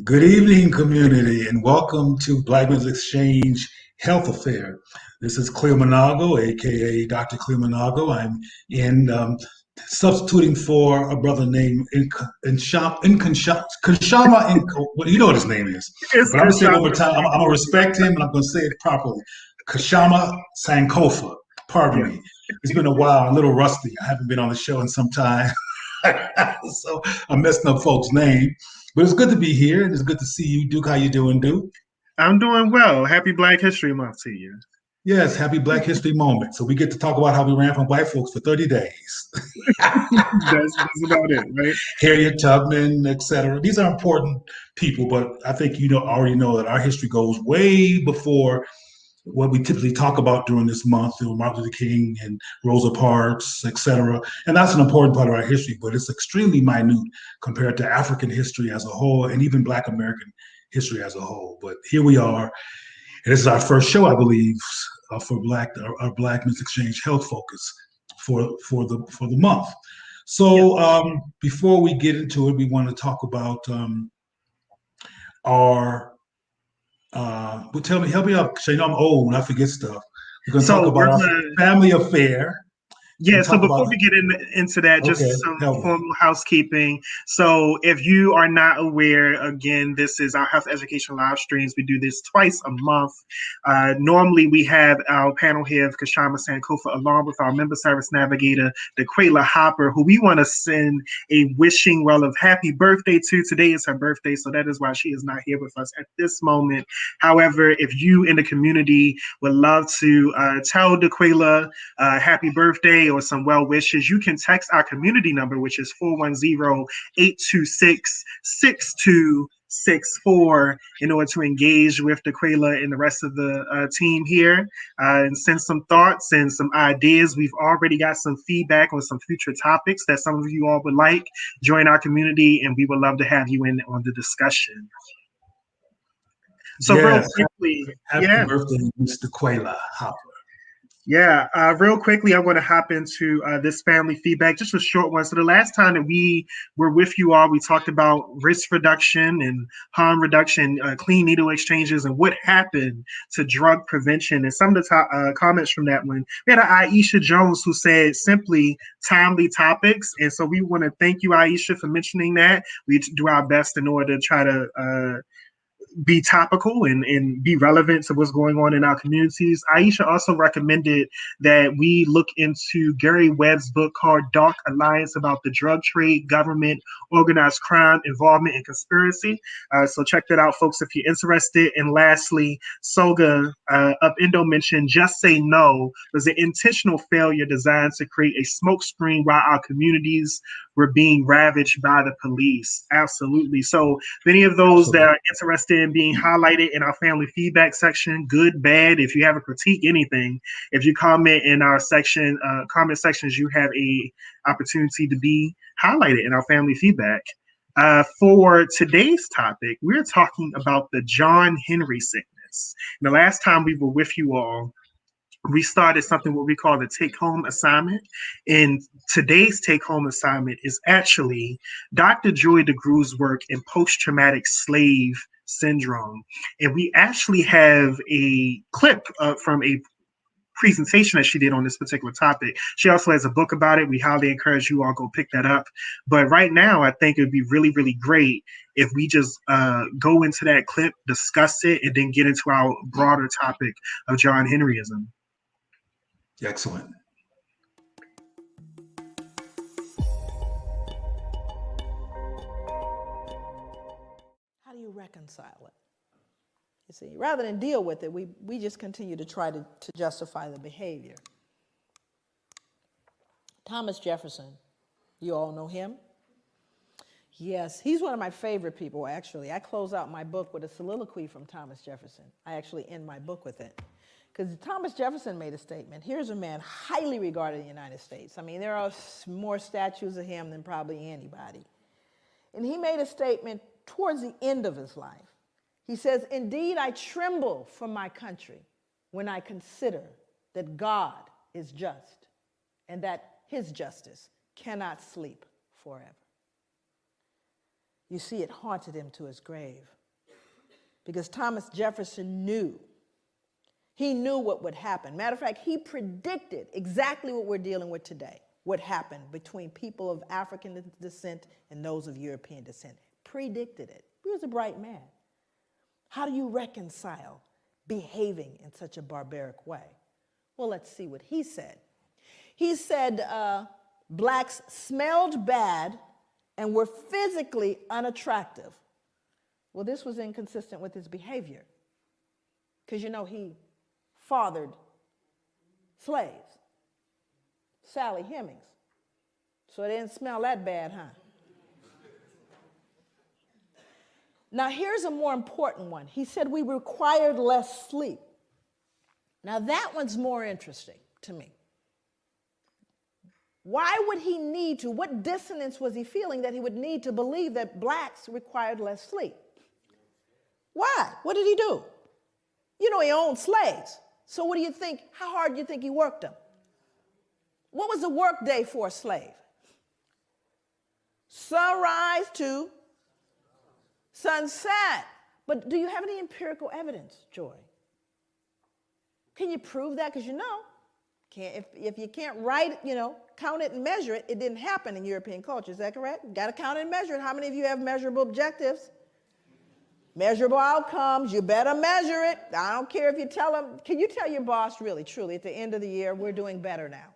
Good evening, community, and welcome to Black Men's Exchange Health Affair. This is Cleo Monago, aka Dr. Cleo Monago. I'm in substituting for a brother named Kanshama well, you know what his name is, It's but I'm gonna say it one more Kashama time. I'm gonna respect him, and I'm gonna say it properly. Kashama Sankofa. Pardon Yeah. me. It's been a while. I'm a little rusty. I haven't been on the show in some time. So I'm messing up folks' name. But it's good to be here, and it's good to see you, Duke. How you doing, Duke? I'm doing well. Happy Black History Month to you. Yes, happy Black History Moment. So we get to talk about how we ran from white folks for 30 days. That's about it, right? Harriet Tubman, etc. These are important people, but I think you already know that our history goes way before what we typically talk about during this month, Martin Luther King and Rosa Parks, etc. And that's an important part of our history, but it's extremely minute compared to African history as a whole and even Black American history as a whole. But here we are, and this is our first show, I believe, for our Black Men's Exchange Health Focus for the month. Yes. So before we get into it, we want to talk about our well, help me out, because you know I'm old and I forget stuff. We're going to talk So about we're our gonna family affair Yeah, and so talk about, before we get into that, just okay, some help me. formal housekeeping. So if you are not aware, again, this is our health education live streams. We do this twice a month. Normally, we have our panel here of Kashama Sankofa, along with our member service navigator, DeQuayla Hopper, who we want to send a wishing well of happy birthday to. Today is her birthday, so that is why she is not here with us at this moment. However, if you in the community would love to tell DeQuayla happy birthday or some well wishes, you can text our community number, which is 410-826-6264 in order to engage with DeQuayla and the rest of the team here and send some thoughts and some ideas. We've already got some feedback on some future topics that some of you all would like. Join our community, and we would love to have you in on the discussion. So real Yes, quickly, happy yeah. birthday, Mr. Quayla Hopper. Yeah, real quickly, I'm going to hop into this family feedback, just a short one. So the last time that we were with you all, we talked about risk reduction and harm reduction, clean needle exchanges, and what happened to drug prevention. And some of the comments from that one, we had Aisha Jones who said simply timely topics. And so we want to thank you, Aisha, for mentioning that. We do our best in order to try to be topical and be relevant to what's going on in our communities. Aisha also recommended that we look into Gary Webb's book called Dark Alliance about the drug trade, government, organized crime, involvement, and conspiracy. So check that out, folks, if you're interested. And lastly, Soga of Indo mentioned Just Say No was an intentional failure designed to create a smokescreen while our communities were being ravaged by the police. Absolutely. So many of those that are interested in being highlighted in our family feedback section, good, bad, if you have a critique, anything, if you comment in our section, comment sections, you have a opportunity to be highlighted in our family feedback. For today's topic, we're talking about the John Henry sickness. And the last time we were with you all, we started something what we call the take-home assignment. And today's take-home assignment is actually Dr. Joy DeGruy's work in post-traumatic slave syndrome. And we actually have a clip from a presentation that she did on this particular topic. She also has a book about it. We highly encourage you all go pick that up. But right now, I think it would be really, really great if we just go into that clip, discuss it, and then get into our broader topic of John Henryism. Excellent. How do you reconcile it? You see, rather than deal with it, we just continue to try to justify the behavior. Thomas Jefferson, you all know him? Yes, he's one of my favorite people, actually. I close out my book with a soliloquy from Thomas Jefferson. I actually end my book with it. Because Thomas Jefferson made a statement. Here's a man highly regarded in the United States. I mean, there are more statues of him than probably anybody. And he made a statement towards the end of his life. He says, "Indeed, I tremble for my country when I consider that God is just and that his justice cannot sleep forever." You see, it haunted him to his grave. because Thomas Jefferson knew. He knew what would happen. Matter of fact, he predicted exactly what we're dealing with today, what happened between people of African descent and those of European descent. Predicted it. He was a bright man. How do you reconcile behaving in such a barbaric way? Well, let's see what he said. He said blacks smelled bad and were physically unattractive. Well, this was inconsistent with his behavior, because you know he fathered slaves, Sally Hemings. So it didn't smell that bad, huh? Now, here's a more important one. He said we required less sleep. Now, that one's more interesting to me. Why would he need to? What dissonance was he feeling that he would need to believe that blacks required less sleep? Why? What did he do? You know, he owned slaves. So what do you think? How hard do you think he worked them? What was the work day for a slave? Sunrise to sunset. But do you have any empirical evidence, Joy? Can you prove that? Because you know, if you can't write, count it and measure it, it didn't happen in European culture. Is that correct? Got to count it and measure it. How many of you have measurable objectives? Measurable outcomes, you better measure it. I don't care if you tell them. Can you tell your boss really, truly, at the end of the year, we're doing better now?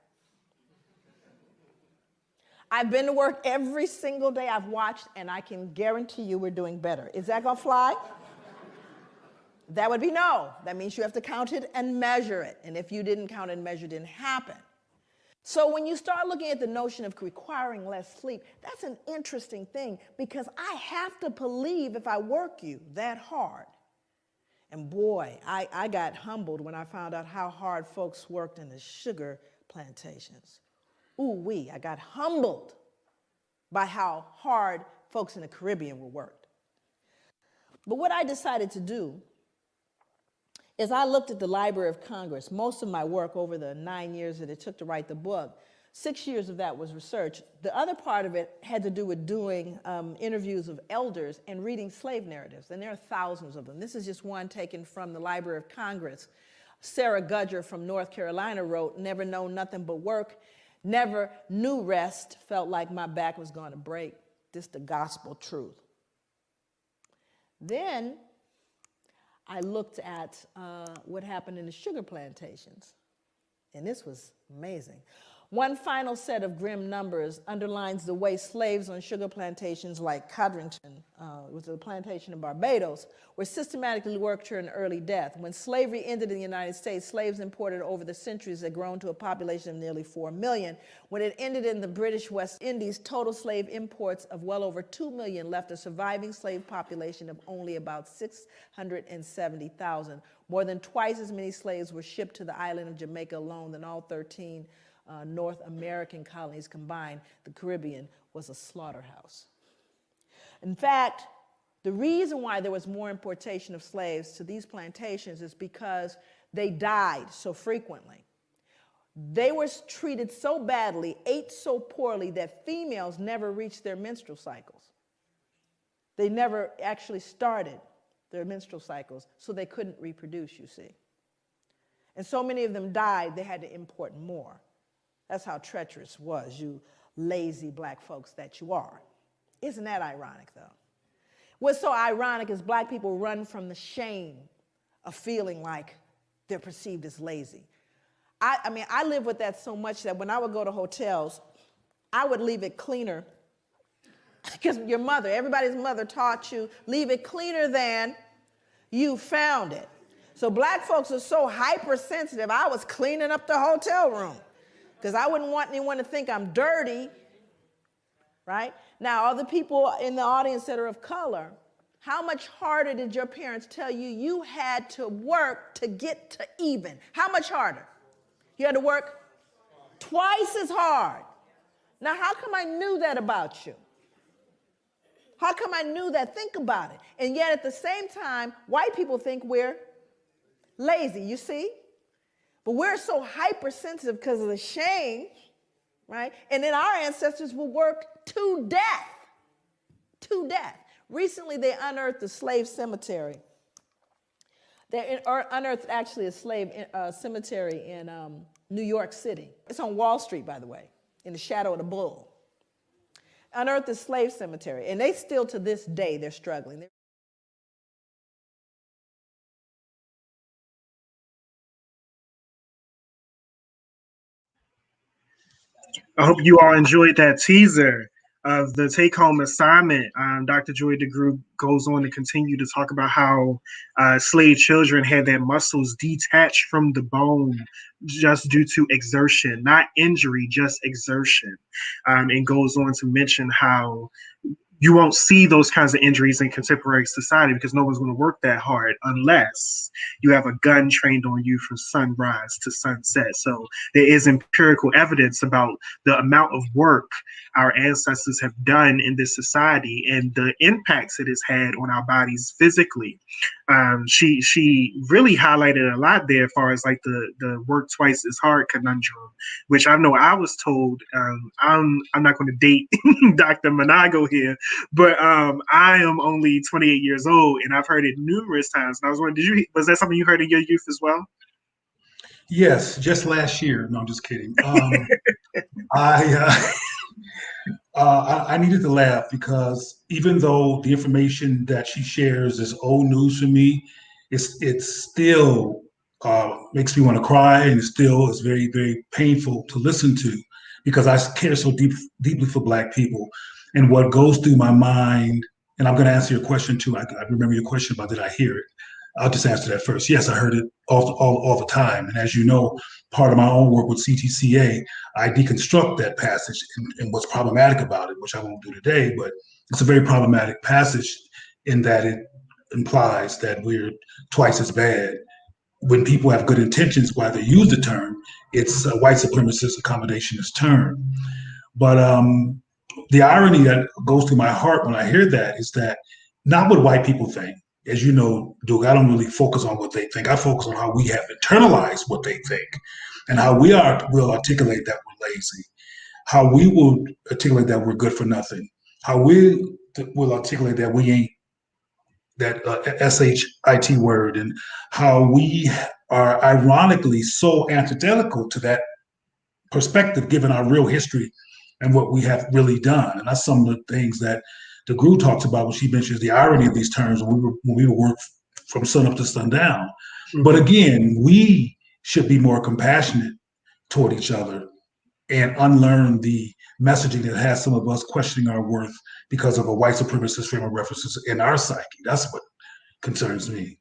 I've been to work every single day I've watched, and I can guarantee you we're doing better. Is that going to fly? That would be no. That means you have to count it and measure it. And if you didn't count it and measure it, it didn't happen. So when you start looking at the notion of requiring less sleep, that's an interesting thing, because I have to believe if I work you that hard. And boy, I got humbled when I found out how hard folks worked in the sugar plantations. Ooh-wee, I got humbled by how hard folks in the Caribbean were worked. But what I decided to do is I looked at the Library of Congress. Most of my work over the 9 years that it took to write the book, 6 years of that was research. The other part of it had to do with doing interviews of elders and reading slave narratives, and there are thousands of them. This is just one taken from the Library of Congress. Sarah Gudger from North Carolina wrote, "Never known nothing but work, never knew rest, felt like my back was going to break. This the gospel truth." Then I looked at what happened in the sugar plantations, and this was amazing. One final set of grim numbers underlines the way slaves on sugar plantations like Codrington, which was a plantation in Barbados, were systematically worked to an early death. When slavery ended in the United States, slaves imported over the centuries had grown to a population of nearly 4 million. When it ended in the British West Indies, total slave imports of well over 2 million left a surviving slave population of only about 670,000. More than twice as many slaves were shipped to the island of Jamaica alone than all 13 North American colonies combined. The Caribbean was a slaughterhouse. In fact, the reason why there was more importation of slaves to these plantations is because they died so frequently. They were treated so badly, ate so poorly, that females never reached their menstrual cycles. They never actually started their menstrual cycles, so they couldn't reproduce, you see. And so many of them died, they had to import more. That's how treacherous was, you lazy black folks that you are. Isn't that ironic, though? What's so ironic is black people run from the shame of feeling like they're perceived as lazy. I live with that so much that when I would go to hotels, I would leave it cleaner, because your mother, everybody's mother taught you, leave it cleaner than you found it. So black folks are so hypersensitive, I was cleaning up the hotel room, because I wouldn't want anyone to think I'm dirty, right? Now, other people in the audience that are of color, how much harder did your parents tell you you had to work to get to even? How much harder? You had to work twice as hard. Now, how come I knew that about you? How come I knew that? Think about it. And yet at the same time, white people think we're lazy, you see? But we're so hypersensitive because of the shame, right? And then our ancestors were worked to death. To death. Recently, they unearthed the slave cemetery They unearthed actually a slave cemetery in New York City. It's on Wall Street, by the way, in the shadow of the bull. Unearthed a slave cemetery, and they still, to this day, they're struggling. I hope you all enjoyed that teaser of the take-home assignment. Dr. Joy DeGruy goes on to continue to talk about how slave children had their muscles detached from the bone just due to exertion, not injury, just exertion. And goes on to mention how you won't see those kinds of injuries in contemporary society because no one's going to work that hard unless you have a gun trained on you from sunrise to sunset. So there is empirical evidence about the amount of work our ancestors have done in this society and the impacts it has had on our bodies physically. She really highlighted a lot there as far as like the work twice as hard conundrum, which I know I was told. I'm not going to date Dr. Monago here, but I am only 28 years old, and I've heard it numerous times. And I was wondering, was that something you heard in your youth as well? Yes, just last year. No, I'm just kidding. I I needed to laugh because even though the information that she shares is old news for me, it still makes me want to cry, and it still is very, very painful to listen to because I care so deeply for Black people. And what goes through my mind, and I'm going to answer your question too. I remember your question about did I hear it? I'll just answer that first. Yes, I heard it all the time. And as you know, part of my own work with CTCA, I deconstruct that passage and what's problematic about it, which I won't do today, but it's a very problematic passage in that it implies that we're twice as bad. When people have good intentions, why they use the term, it's a white supremacist accommodationist term. But the irony that goes through my heart when I hear that is that not what white people think. As you know, Duke, I don't really focus on what they think. I focus on how we have internalized what they think and how will articulate that we're lazy, how we will articulate that we're good for nothing, how we will articulate that we ain't that SHIT word, and how we are ironically so antithetical to that perspective given our real history and what we have really done. And that's some of the things that DeGruy talks about when she mentions the irony of these terms when we work from sun up to sundown. Mm-hmm. But again, we should be more compassionate toward each other and unlearn the messaging that has some of us questioning our worth because of a white supremacist frame of references in our psyche. That's what concerns me.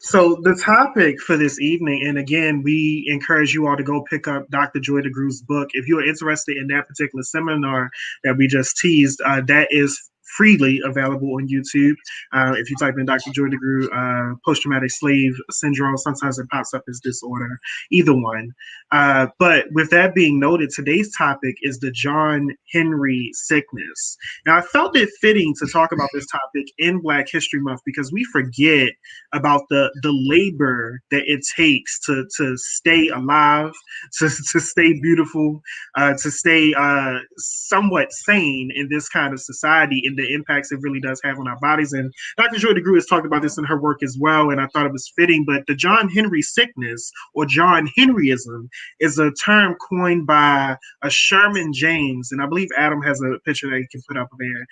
So the topic for this evening, and again, we encourage you all to go pick up Dr. Joy DeGruy's book. If you're interested in that particular seminar that we just teased, that is freely available on YouTube. If you type in Dr. Joy DeGruy, post-traumatic slave syndrome, sometimes it pops up as disorder, either one. But with that being noted, today's topic is the John Henry sickness. Now, I felt it fitting to talk about this topic in Black History Month because we forget about the labor that it takes to stay alive, to stay beautiful, to stay somewhat sane in this kind of society and the impacts it really does have on our bodies. And Dr. Joy DeGruy has talked about this in her work as well, and I thought it was fitting. But the John Henry sickness, or John Henryism, is a term coined by a Sherman James, and I believe Adam has a picture that he can put up there.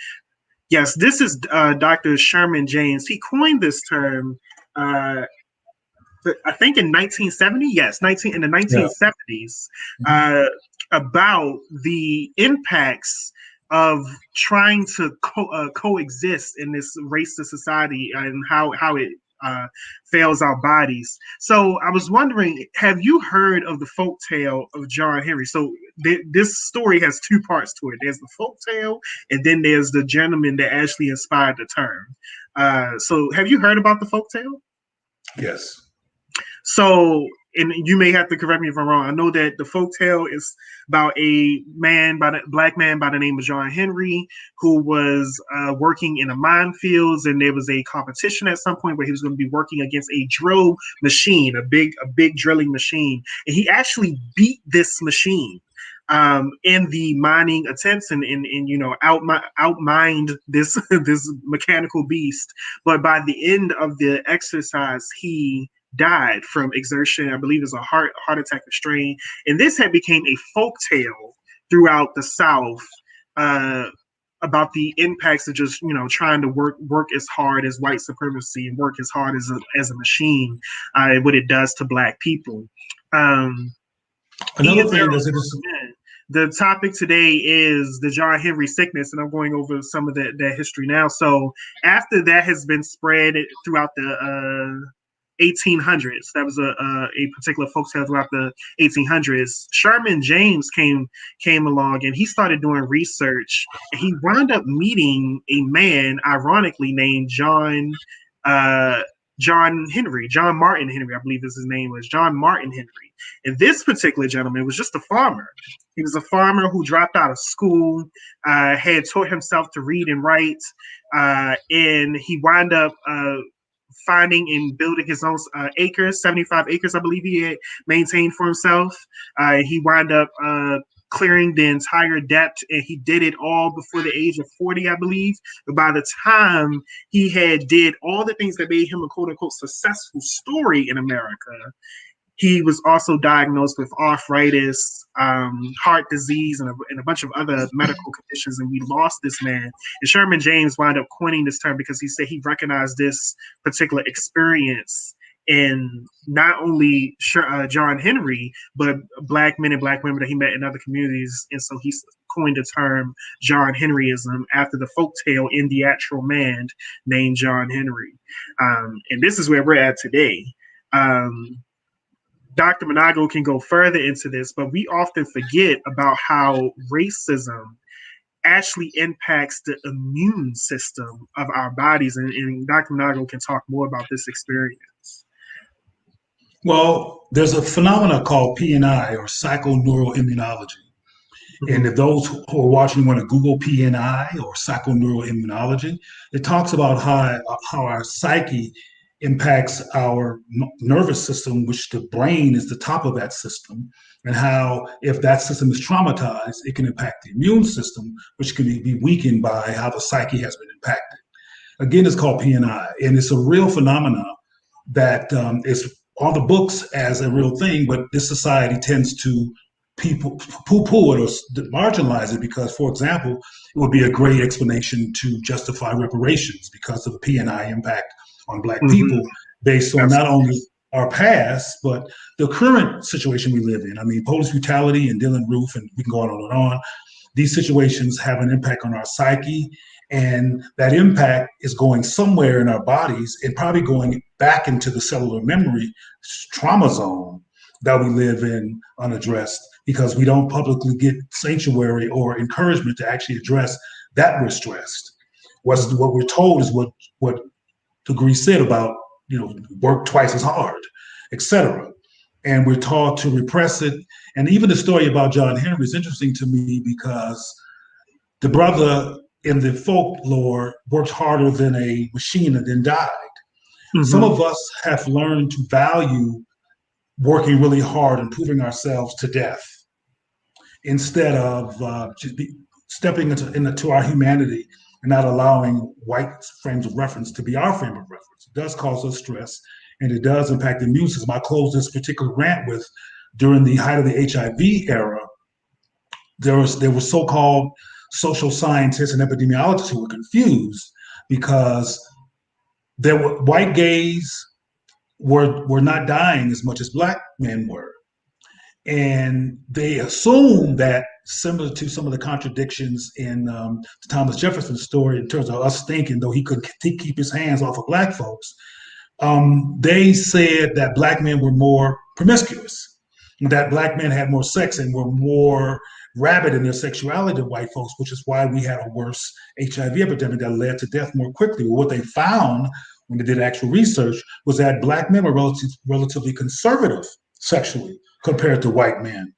Yes, this is Dr. Sherman James. He coined this term, I think in 1970. Yes, in the 1970s, about the impacts of trying to coexist in this racist society and how it fails our bodies. So I was wondering, have you heard of the folk tale of John Henry? So this story has two parts to it. There's the folk tale, and then there's the gentleman that actually inspired the term. So have you heard about the folk tale? Yes. So, and you may have to correct me if I'm wrong. I know that the folktale is about a black man by the name of John Henry, who was working in the minefields, and there was a competition at some point where he was going to be working against a drill machine, a big drilling machine, and he actually beat this machine. in the mining attempts and outmined this this mechanical beast. But by the end of the exercise, he died from exertion. I believe it's a heart attack or strain, and this had became a folk tale throughout the South. About the impacts of just trying to work as hard as white supremacy and work as hard as a machine, what it does to Black people. Another thing that's interesting. The topic today is the John Henry sickness, and I'm going over some of that history now. So after that has been spread throughout the 1800s, that was a particular folktale throughout the 1800s. Sherman James came along, and he started doing research, and he wound up meeting a man, ironically named John Martin Henry, I believe is his name was John Martin Henry. And this particular gentleman was just a farmer. He was a farmer who dropped out of school, had taught himself to read and write, and he wound up finding and building his own acres, 75 acres, I believe he had maintained for himself. He wound up clearing the entire depth, and he did it all before the age of 40, I believe. But by the time he had did all the things that made him a quote-unquote successful story in America, he was also diagnosed with arthritis, heart disease, and a bunch of other medical conditions, and we lost this man. And Sherman James wound up coining this term because he said he recognized this particular experience in not only John Henry, but Black men and Black women that he met in other communities. And so he coined the term John Henryism after the folktale in the actual man named John Henry. And this is where we're at today. Dr. Manago can go further into this, but we often forget about how racism actually impacts the immune system of our bodies. And Dr. Manago can talk more about this experience. Well, there's a phenomena called PNI, or psychoneuroimmunology. Mm-hmm. And if those who are watching want to Google PNI or psychoneuroimmunology, it talks about how our psyche impacts our nervous system, which the brain is the top of that system, and how if that system is traumatized, it can impact the immune system, which can be weakened by how the psyche has been impacted. Again, it's called PNI, and it's a real phenomena that is on the books as a real thing, but this society tends to poo-poo it or marginalize it because, for example, it would be a great explanation to justify reparations because of the PNI impact on Black people based on not only our past, but the current situation we live in. I mean, police brutality and Dylan Roof, and we can go on and on. These situations have an impact on our psyche, and that impact is going somewhere in our bodies and probably going back into the cellular memory trauma zone that we live in unaddressed because we don't publicly get sanctuary or encouragement to actually address that we're stressed. What we're told is what Degree said about, work twice as hard, etc. And we're taught to repress it. And even the story about John Henry is interesting to me because the brother in the folklore worked harder than a machine and then died. Mm-hmm. Some of us have learned to value working really hard and proving ourselves to death instead of stepping into our humanity and not allowing white frames of reference to be our frame of reference. It does cause us stress, and it does impact the immune system. I close this particular rant with, during the height of the HIV era, there were so-called social scientists and epidemiologists who were confused because there were white gays were not dying as much as Black men were. And they assumed that, similar to some of the contradictions in the Thomas Jefferson story in terms of us thinking, though he couldn't keep his hands off of Black folks, they said that Black men were more promiscuous, that Black men had more sex and were more rabid in their sexuality than white folks, which is why we had a worse HIV epidemic that led to death more quickly. Well, what they found when they did actual research was that Black men were relatively conservative sexually compared to white men.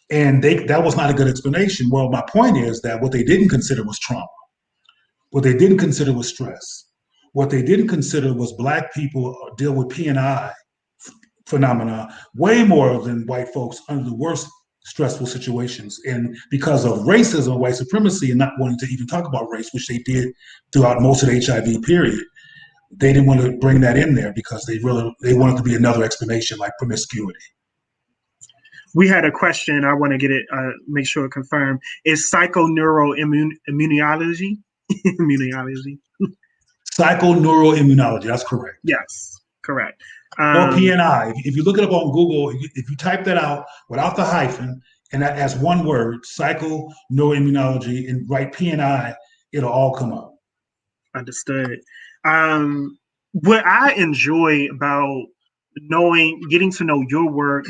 And that was not a good explanation. Well, my point is that what they didn't consider was trauma. What they didn't consider was stress. What they didn't consider was Black people deal with PNI phenomena way more than white folks under the worst stressful situations. And because of racism and white supremacy and not wanting to even talk about race, which they did throughout most of the HIV period, they didn't want to bring that in there because they wanted to be another explanation like promiscuity. We had a question. I want to get it, make sure confirmed. Is psychoneuroimmunology? Immunology. Psychoneuroimmunology, that's correct. Yes, correct. Or PNI. If you look it up on Google, if you type that out without the hyphen and that as one word, psychoneuroimmunology, and write PNI, it'll all come up. Understood. What I enjoy about getting to know your work,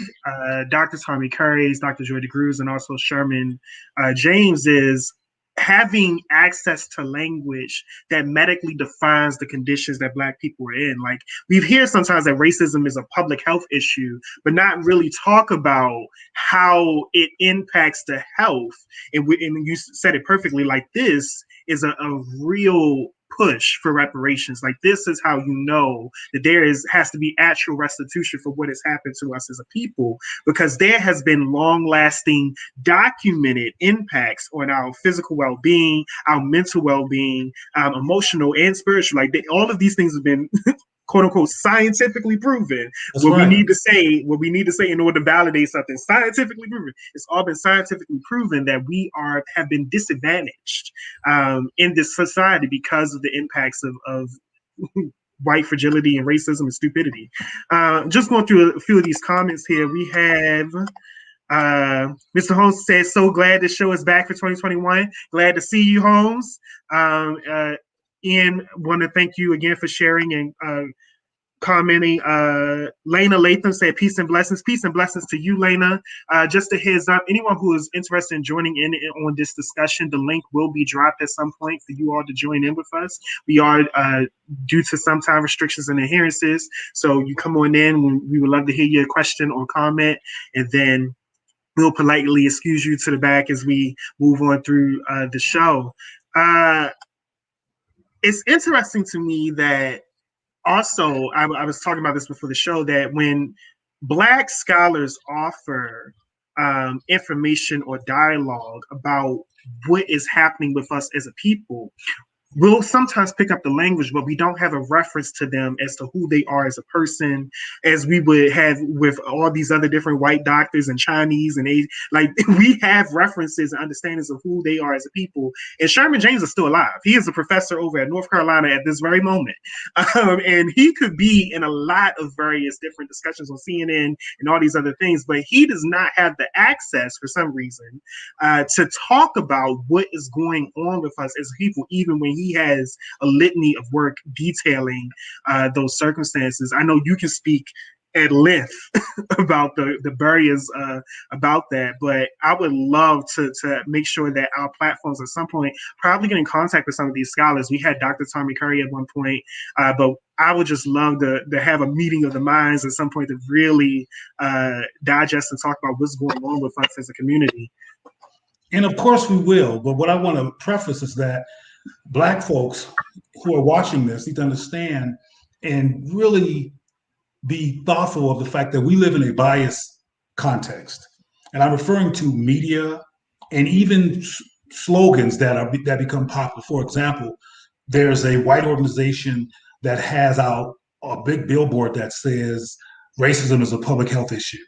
Dr. Tommy Curry's, Dr. Joy DeGruy, and also Sherman James, is having access to language that medically defines the conditions that Black people are in. Like, we hear sometimes that racism is a public health issue, but not really talk about how it impacts the health. And you said it perfectly, like, this is a real push for reparations. Like, this is how you know that has to be actual restitution for what has happened to us as a people, because there has been long-lasting documented impacts on our physical well-being, our mental well-being, emotional and spiritual. Like, all of these things have been quote unquote scientifically proven. That's what right. we need to say in order to validate something, scientifically proven. It's all been scientifically proven that we have been disadvantaged in this society because of the impacts of white fragility and racism and stupidity. Just going through a few of these comments here, we have Mr. Holmes says, so glad this show is back for 2021. Glad to see you, Holmes. Ian, want to thank you again for sharing and commenting. Lena Latham said, peace and blessings. Peace and blessings to you, Lena. Just a heads up, anyone who is interested in joining in on this discussion, the link will be dropped at some point for you all to join in with us. We are, due to some time restrictions and adherences, so you come on in. We would love to hear your question or comment, and then we'll politely excuse you to the back as we move on through the show. It's interesting to me that also, I was talking about this before the show, that when Black scholars offer information or dialogue about what is happening with us as a people, we'll sometimes pick up the language, but we don't have a reference to them as to who they are as a person, as we would have with all these other different white doctors and Chinese and Asian. Like, we have references and understandings of who they are as a people. And Sherman James is still alive. He is a professor over at North Carolina at this very moment. And he could be in a lot of various different discussions on CNN and all these other things, but he does not have the access for some reason to talk about what is going on with us as people, even when he has a litany of work detailing those circumstances. I know you can speak at length about the barriers about that, but I would love to make sure that our platforms at some point probably get in contact with some of these scholars. We had Dr. Tommy Curry at one point, but I would just love to have a meeting of the minds at some point to really digest and talk about what's going on with us as a community. And of course we will, but what I want to preface is that Black folks who are watching this need to understand and really be thoughtful of the fact that we live in a biased context. And I'm referring to media and even slogans that become popular. For example, there's a white organization that has out a big billboard that says racism is a public health issue.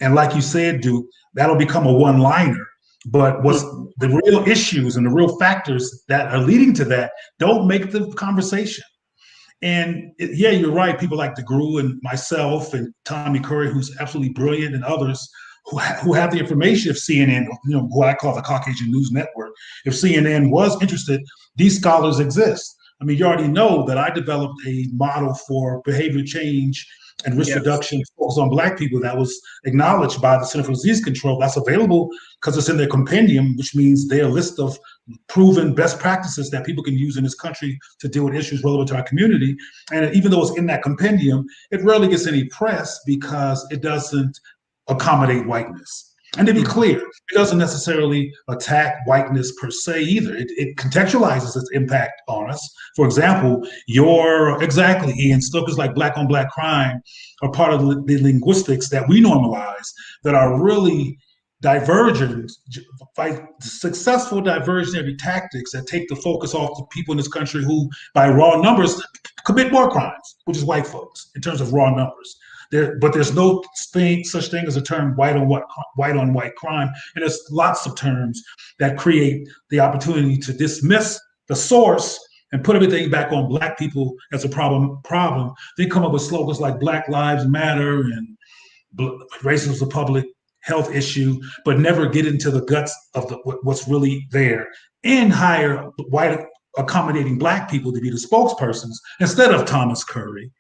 And like you said, Duke, that'll become a one-liner. But what's the real issues and the real factors that are leading to that don't make the conversation. And yeah, you're right. People like DeGruy and myself and Tommy Curry, who's absolutely brilliant, and others who have the information. If CNN, what I call the Caucasian News Network, if CNN was interested, these scholars exist. I mean, you already know that I developed a model for behavior change and risk reduction focused on Black people that was acknowledged by the Center for Disease Control. That's available because it's in their compendium, which means they're a list of proven best practices that people can use in this country to deal with issues relevant to our community. And even though it's in that compendium, it rarely gets any press because it doesn't accommodate whiteness. And to be clear, it doesn't necessarily attack whiteness per se either. It contextualizes its impact on us. For example, Ian, slogans like Black on Black crime are part of the linguistics that we normalize that are really successful diversionary tactics that take the focus off the people in this country who, by raw numbers, commit more crimes, which is white folks in terms of raw numbers. But there's no such thing as a term white on white crime, and there's lots of terms that create the opportunity to dismiss the source and put everything back on Black people as a problem. They come up with slogans like Black Lives Matter and racism is a public health issue, but never get into the guts of what's really there, and hire white accommodating Black people to be the spokespersons instead of Thomas Curry,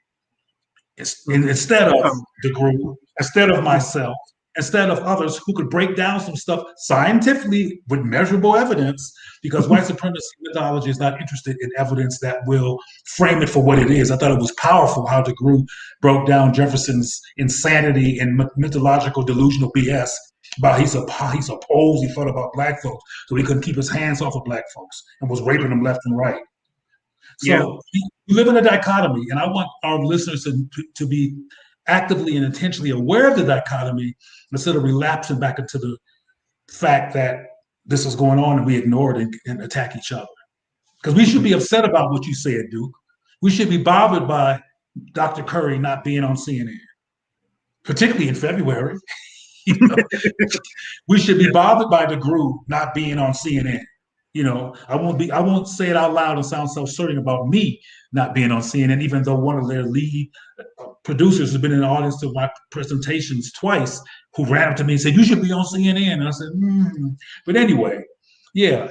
instead of DeGruy, instead of myself, instead of others who could break down some stuff scientifically with measurable evidence, because white supremacy mythology is not interested in evidence that will frame it for what it is. I thought it was powerful how DeGruy broke down Jefferson's insanity and mythological delusional BS about he's a pose, he thought about Black folks, so he couldn't keep his hands off of Black folks and was raping them left and right. So we live in a dichotomy, and I want our listeners to be actively and intentionally aware of the dichotomy instead of relapsing back into the fact that this is going on and we ignore it and attack each other. Because we should be upset about what you said, Duke. We should be bothered by Dr. Curry not being on CNN, particularly in February. We should be bothered by DeGruy not being on CNN. I won't say it out loud and sound self-serving about me not being on CNN, even though one of their lead producers has been in the audience to my presentations twice, who ran up to me and said, "You should be on CNN." And I said, But anyway,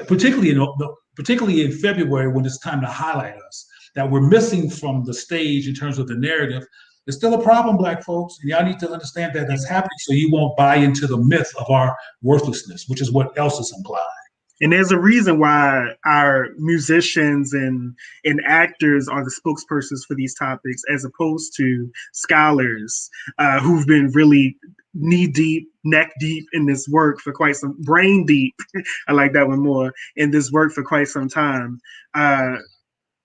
particularly in February, when it's time to highlight us, that we're missing from the stage in terms of the narrative, it's still a problem, Black folks. And y'all need to understand that that's happening so you won't buy into the myth of our worthlessness, which is what else is implied. And there's a reason why our musicians and actors are the spokespersons for these topics, as opposed to scholars who've been really knee deep, neck deep in this work for quite some, brain deep, I like that one more, in this work for quite some time.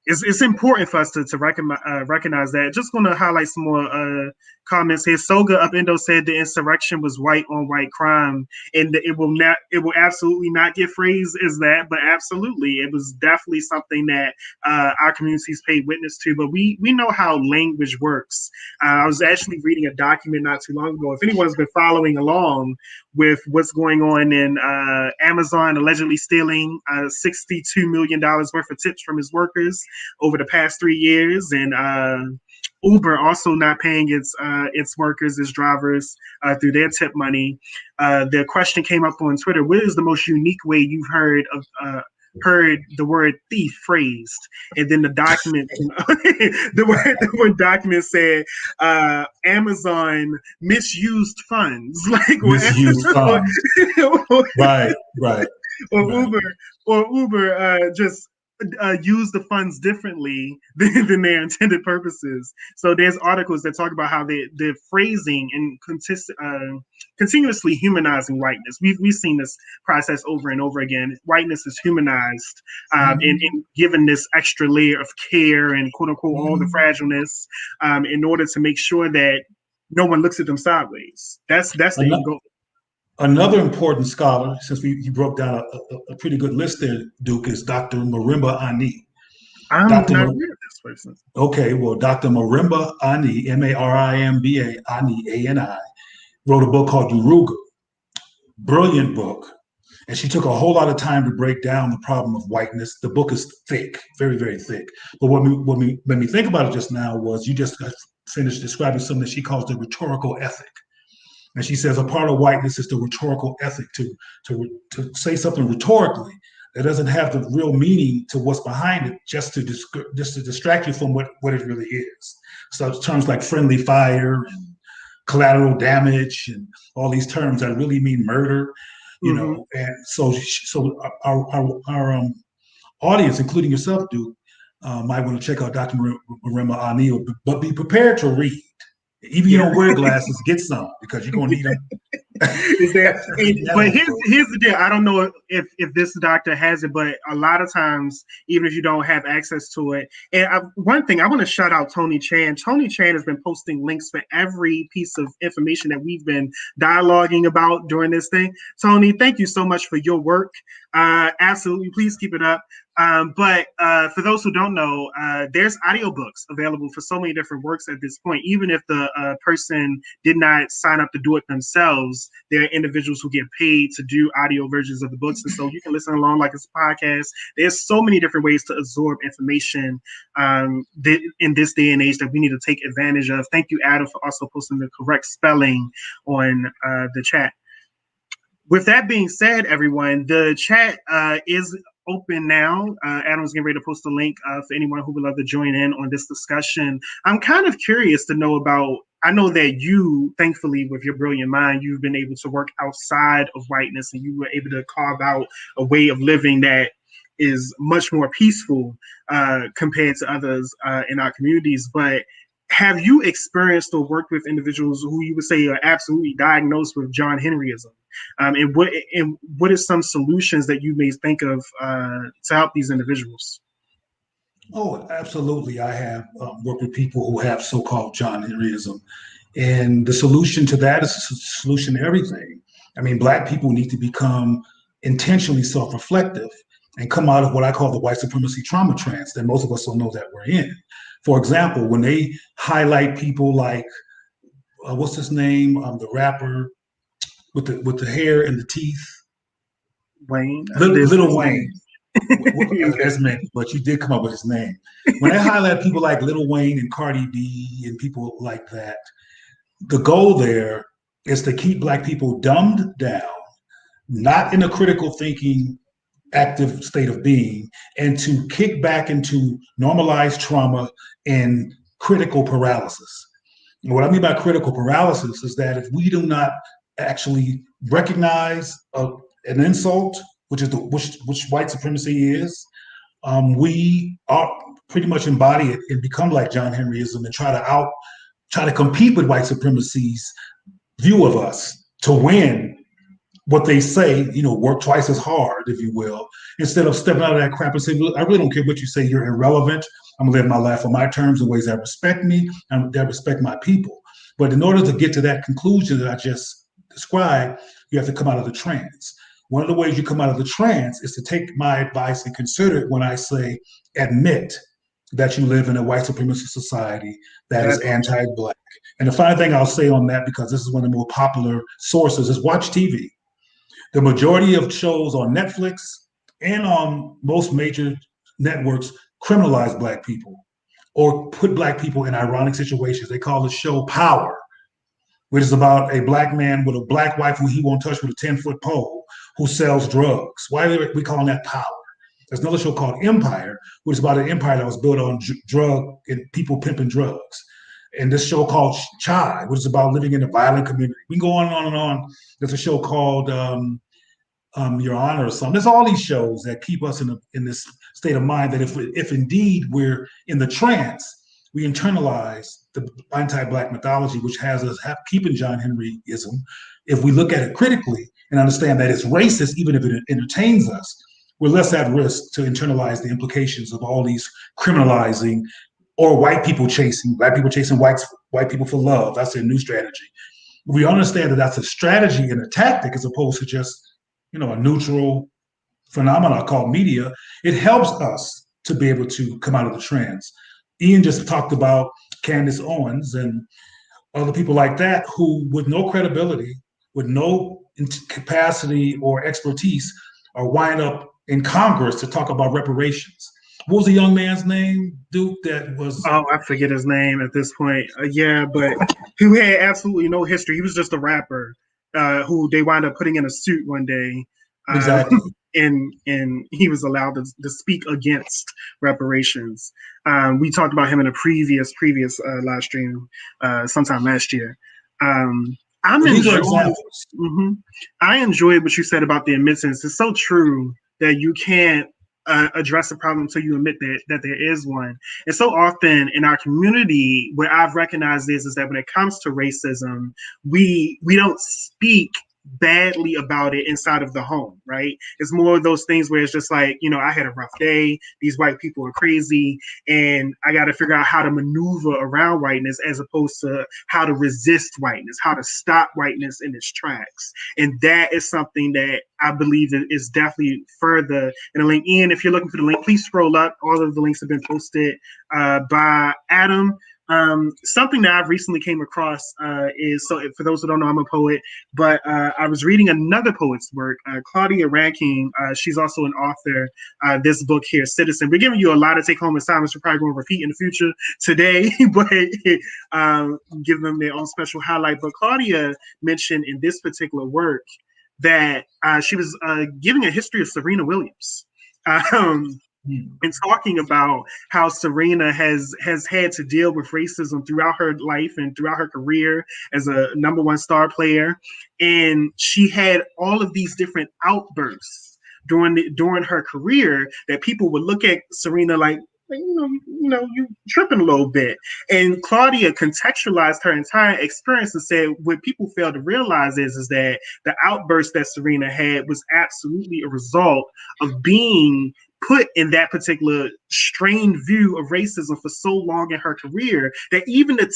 It's important for us to recognize that. Just going to highlight some more comments here. Soga Upendo said the insurrection was white on white crime, and it will absolutely not get phrased as that, but absolutely, it was definitely something that our communities paid witness to. But we know how language works. I was actually reading a document not too long ago. If anyone's been following along with what's going on in Amazon allegedly stealing $62 million worth of tips from his workers over the past 3 years, and Uber also not paying its workers, its drivers, through their tip money. The question came up on Twitter: what is the most unique way you've heard the word thief phrased? And then the document, the word document said, Amazon misused funds, like misused funds, right. Or Uber just use the funds differently than their intended purposes. So there's articles that talk about how they're phrasing and continuously humanizing whiteness. We've seen this process over and over again. Whiteness is humanized and given this extra layer of care and quote unquote all the fragileness in order to make sure that no one looks at them sideways. That's the end goal. Another important scholar, since you broke down a pretty good list there, Duke, is Dr. Marimba Ani. I'm not aware of this person. Okay, well, Dr. Marimba Ani, Marimba Ani, A-N-I, wrote a book called Urugu. Brilliant book. And she took a whole lot of time to break down the problem of whiteness. The book is thick, very, very thick. But what made me think about it just now was you just finished describing something that she calls the rhetorical ethic. And she says a part of whiteness is the rhetorical ethic, to say something rhetorically that doesn't have the real meaning to what's behind it, just to distract you from what it really is. So terms like friendly fire and collateral damage and all these terms that really mean murder, you know. And so our audience, including yourself, Duke, might want to check out Dr. Marimba Ani, but be prepared to read. Even if you don't wear glasses, get some, because you're going to need them Is that, but here's the deal. I don't know if this doctor has it, but a lot of times, even if you don't have access to it, and one thing I want to shout out Tony Chan. Tony Chan has been posting links for every piece of information that we've been dialoguing about during this thing. Tony, thank you so much for your work. Absolutely, please keep it up. But for those who don't know, there's audiobooks available for so many different works at this point. Even if the person did not sign up to do it themselves, there are individuals who get paid to do audio versions of the books. And so you can listen along like it's a podcast. There's so many different ways to absorb information in this day and age that we need to take advantage of. Thank you, Adam, for also posting the correct spelling on the chat. With that being said, everyone, the chat is open now. Adam's getting ready to post a link for anyone who would love to join in on this discussion. I'm kind of curious to know about, I know that you, thankfully, with your brilliant mind, you've been able to work outside of whiteness and you were able to carve out a way of living that is much more peaceful compared to others in our communities. But have you experienced or worked with individuals who you would say are absolutely diagnosed with John Henryism? And what are some solutions that you may think of to help these individuals? Oh, absolutely. I have worked with people who have so-called John Henryism. And the solution to that is a solution to everything. I mean, Black people need to become intentionally self-reflective and come out of what I call the white supremacy trauma trance that most of us don't know that we're in. For example, when they highlight people like, what's his name, the rapper with the hair and the teeth, Wayne, Little Wayne. That's me, but you did come up with his name. When they highlight people like Little Wayne and Cardi B and people like that, the goal there is to keep Black people dumbed down, not in a critical thinking, active state of being, and to kick back into normalized trauma and critical paralysis. And what I mean by critical paralysis is that if we do not actually recognize an insult, which is which white supremacy is, we are pretty much embody it and become like John Henryism and try to compete with white supremacy's view of us to win what they say, work twice as hard, if you will, instead of stepping out of that crap and saying, I really don't care what you say, you're irrelevant. I'm gonna live my life on my terms in ways that respect me and that respect my people. But in order to get to that conclusion that I just described, you have to come out of the trance. One of the ways you come out of the trance is to take my advice and consider it when I say, admit that you live in a white supremacist society that is anti-Black. And the final thing I'll say on that, because this is one of the more popular sources, is watch TV. The majority of shows on Netflix and on most major networks criminalize Black people or put Black people in ironic situations. They call the show Power, which is about a Black man with a Black wife who he won't touch with a 10-foot pole who sells drugs. Why are we calling that Power? There's another show called Empire, which is about an empire that was built on drug and people pimping drugs. And this show called Chai, which is about living in a violent community. We can go on and on and on. There's a show called Your Honor or something. There's all these shows that keep us in this state of mind that if indeed we're in the trance, we internalize the anti-Black mythology, which has us keeping John Henryism. If we look at it critically and understand that it's racist, even if it entertains us, we're less at risk to internalize the implications of all these criminalizing or white people chasing, Black people chasing white people for love. That's their new strategy. We understand that that's a strategy and a tactic as opposed to just, a neutral phenomena called media. It helps us to be able to come out of the trance. Ian just talked about Candace Owens and other people like that who, with no credibility, with no capacity or expertise, are wind up in Congress to talk about reparations. What was the young man's name, Duke, that was... Oh, I forget his name at this point. But who had absolutely no history. He was just a rapper who they wound up putting in a suit one day. Exactly. And he was allowed to speak against reparations. We talked about him in a previous live stream sometime last year. I enjoyed what you said about the admittance. It's so true that you can't address a problem until you admit that there is one. And so often in our community, what I've recognized is that when it comes to racism, we don't speak badly about it inside of the home, right? It's more of those things where it's just like, I had a rough day. These white people are crazy, and I got to figure out how to maneuver around whiteness as opposed to how to resist whiteness, how to stop whiteness in its tracks. And that is something that I believe is definitely further in the link. Ian, if you're looking for the link, please scroll up. All of the links have been posted by Adam. Something that I've recently came across is, so for those who don't know, I'm a poet, but I was reading another poet's work, Claudia Rankine. She's also an author. This book here, Citizen. We're giving you a lot of take-home assignments. We're probably going to repeat in the future today, but give them their own special highlight. But Claudia mentioned in this particular work that she was giving a history of Serena Williams. And talking about how Serena has had to deal with racism throughout her life and throughout her career as a number one star player. And she had all of these different outbursts during her career that people would look at Serena like, you tripping a little bit. And Claudia contextualized her entire experience and said what people fail to realize is that the outburst that Serena had was absolutely a result of being put in that particular strained view of racism for so long in her career that even the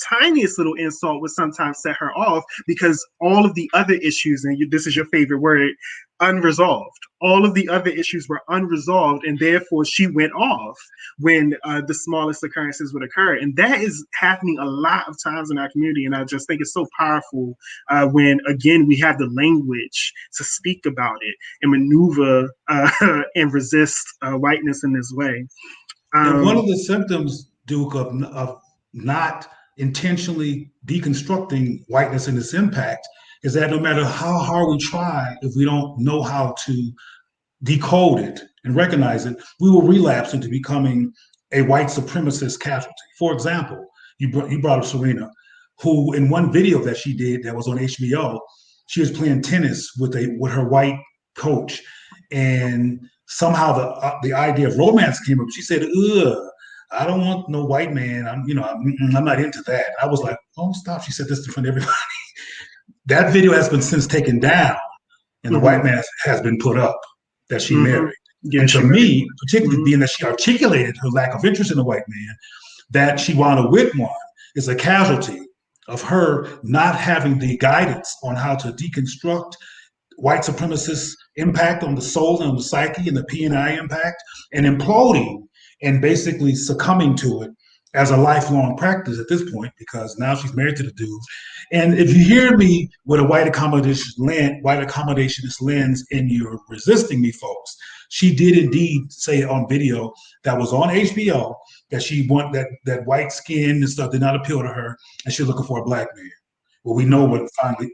tiniest little insult would sometimes set her off, because all of the other issues, and this is your favorite word, unresolved. All of the other issues were unresolved, and therefore she went off when the smallest occurrences would occur. And that is happening a lot of times in our community, and I just think it's so powerful when, again, we have the language to speak about it and maneuver and resist whiteness in this way. And one of the symptoms, Duke, of not intentionally deconstructing whiteness and its impact is that no matter how hard we try, if we don't know how to decode it and recognize it, we will relapse into becoming a white supremacist casualty. For example, you brought up Serena, who in one video that she did that was on HBO, she was playing tennis with her white coach, and somehow the idea of romance came up. She said, "Ugh, I don't want no white man. I'm not into that." I was like, "Oh, stop!" She said this in front of everybody. That video has been since taken down, and the white man has been put up that she married. Yeah, and to me, particularly being that she articulated her lack of interest in a white man, that she wound up with one is a casualty of her not having the guidance on how to deconstruct white supremacist impact on the soul and on the psyche and the P&I impact, and imploding and basically succumbing to it as a lifelong practice at this point, because now she's married to the dude. And if you hear me with a white accommodationist lens and you're resisting me, folks, she did indeed say on video that was on HBO that she wanted that white skin and stuff did not appeal to her, and she's looking for a black man. Well, we know what finally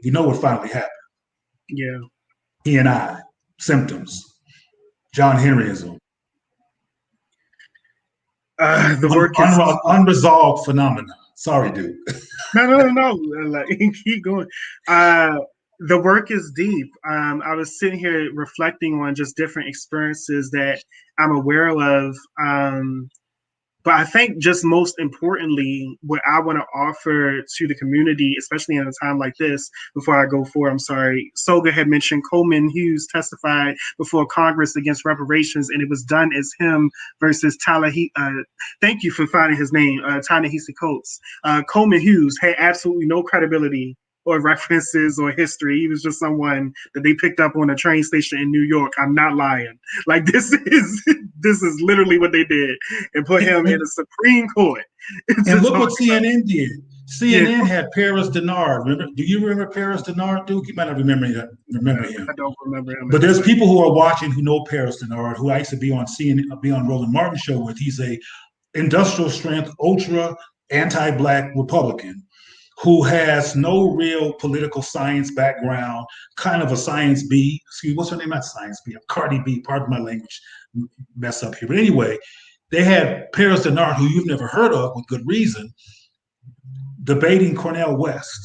happened. Yeah. P&I symptoms. John Henryism. The work is unresolved phenomena. Sorry, dude. No. Like, keep going. The work is deep. I was sitting here reflecting on just different experiences that I'm aware of. But I think just most importantly, what I want to offer to the community, especially in a time like this, before I go forward, I'm sorry, Soga had mentioned Coleman Hughes testified before Congress against reparations, and it was done as him versus thank you for finding his name, Ta-Nehisi Coates. Coleman Hughes had absolutely no credibility or references or history. He was just someone that they picked up on a train station in New York. I'm not lying. Like, this is literally what they did, and put him in the Supreme Court. And look what CNN did. CNN had Paris Denard. Do you remember Paris Denard, Duke? You might not remember him. I don't remember him. But there's people who are watching who know Paris Denard, who I used to be on Roland Martin show with. He's a industrial strength, ultra anti-black Republican who has no real political science background, kind of a science B. Excuse me, what's her name? Not science B, Cardi B, pardon my language, mess up here. But anyway, they had Paris Denard, who you've never heard of with good reason, debating Cornel West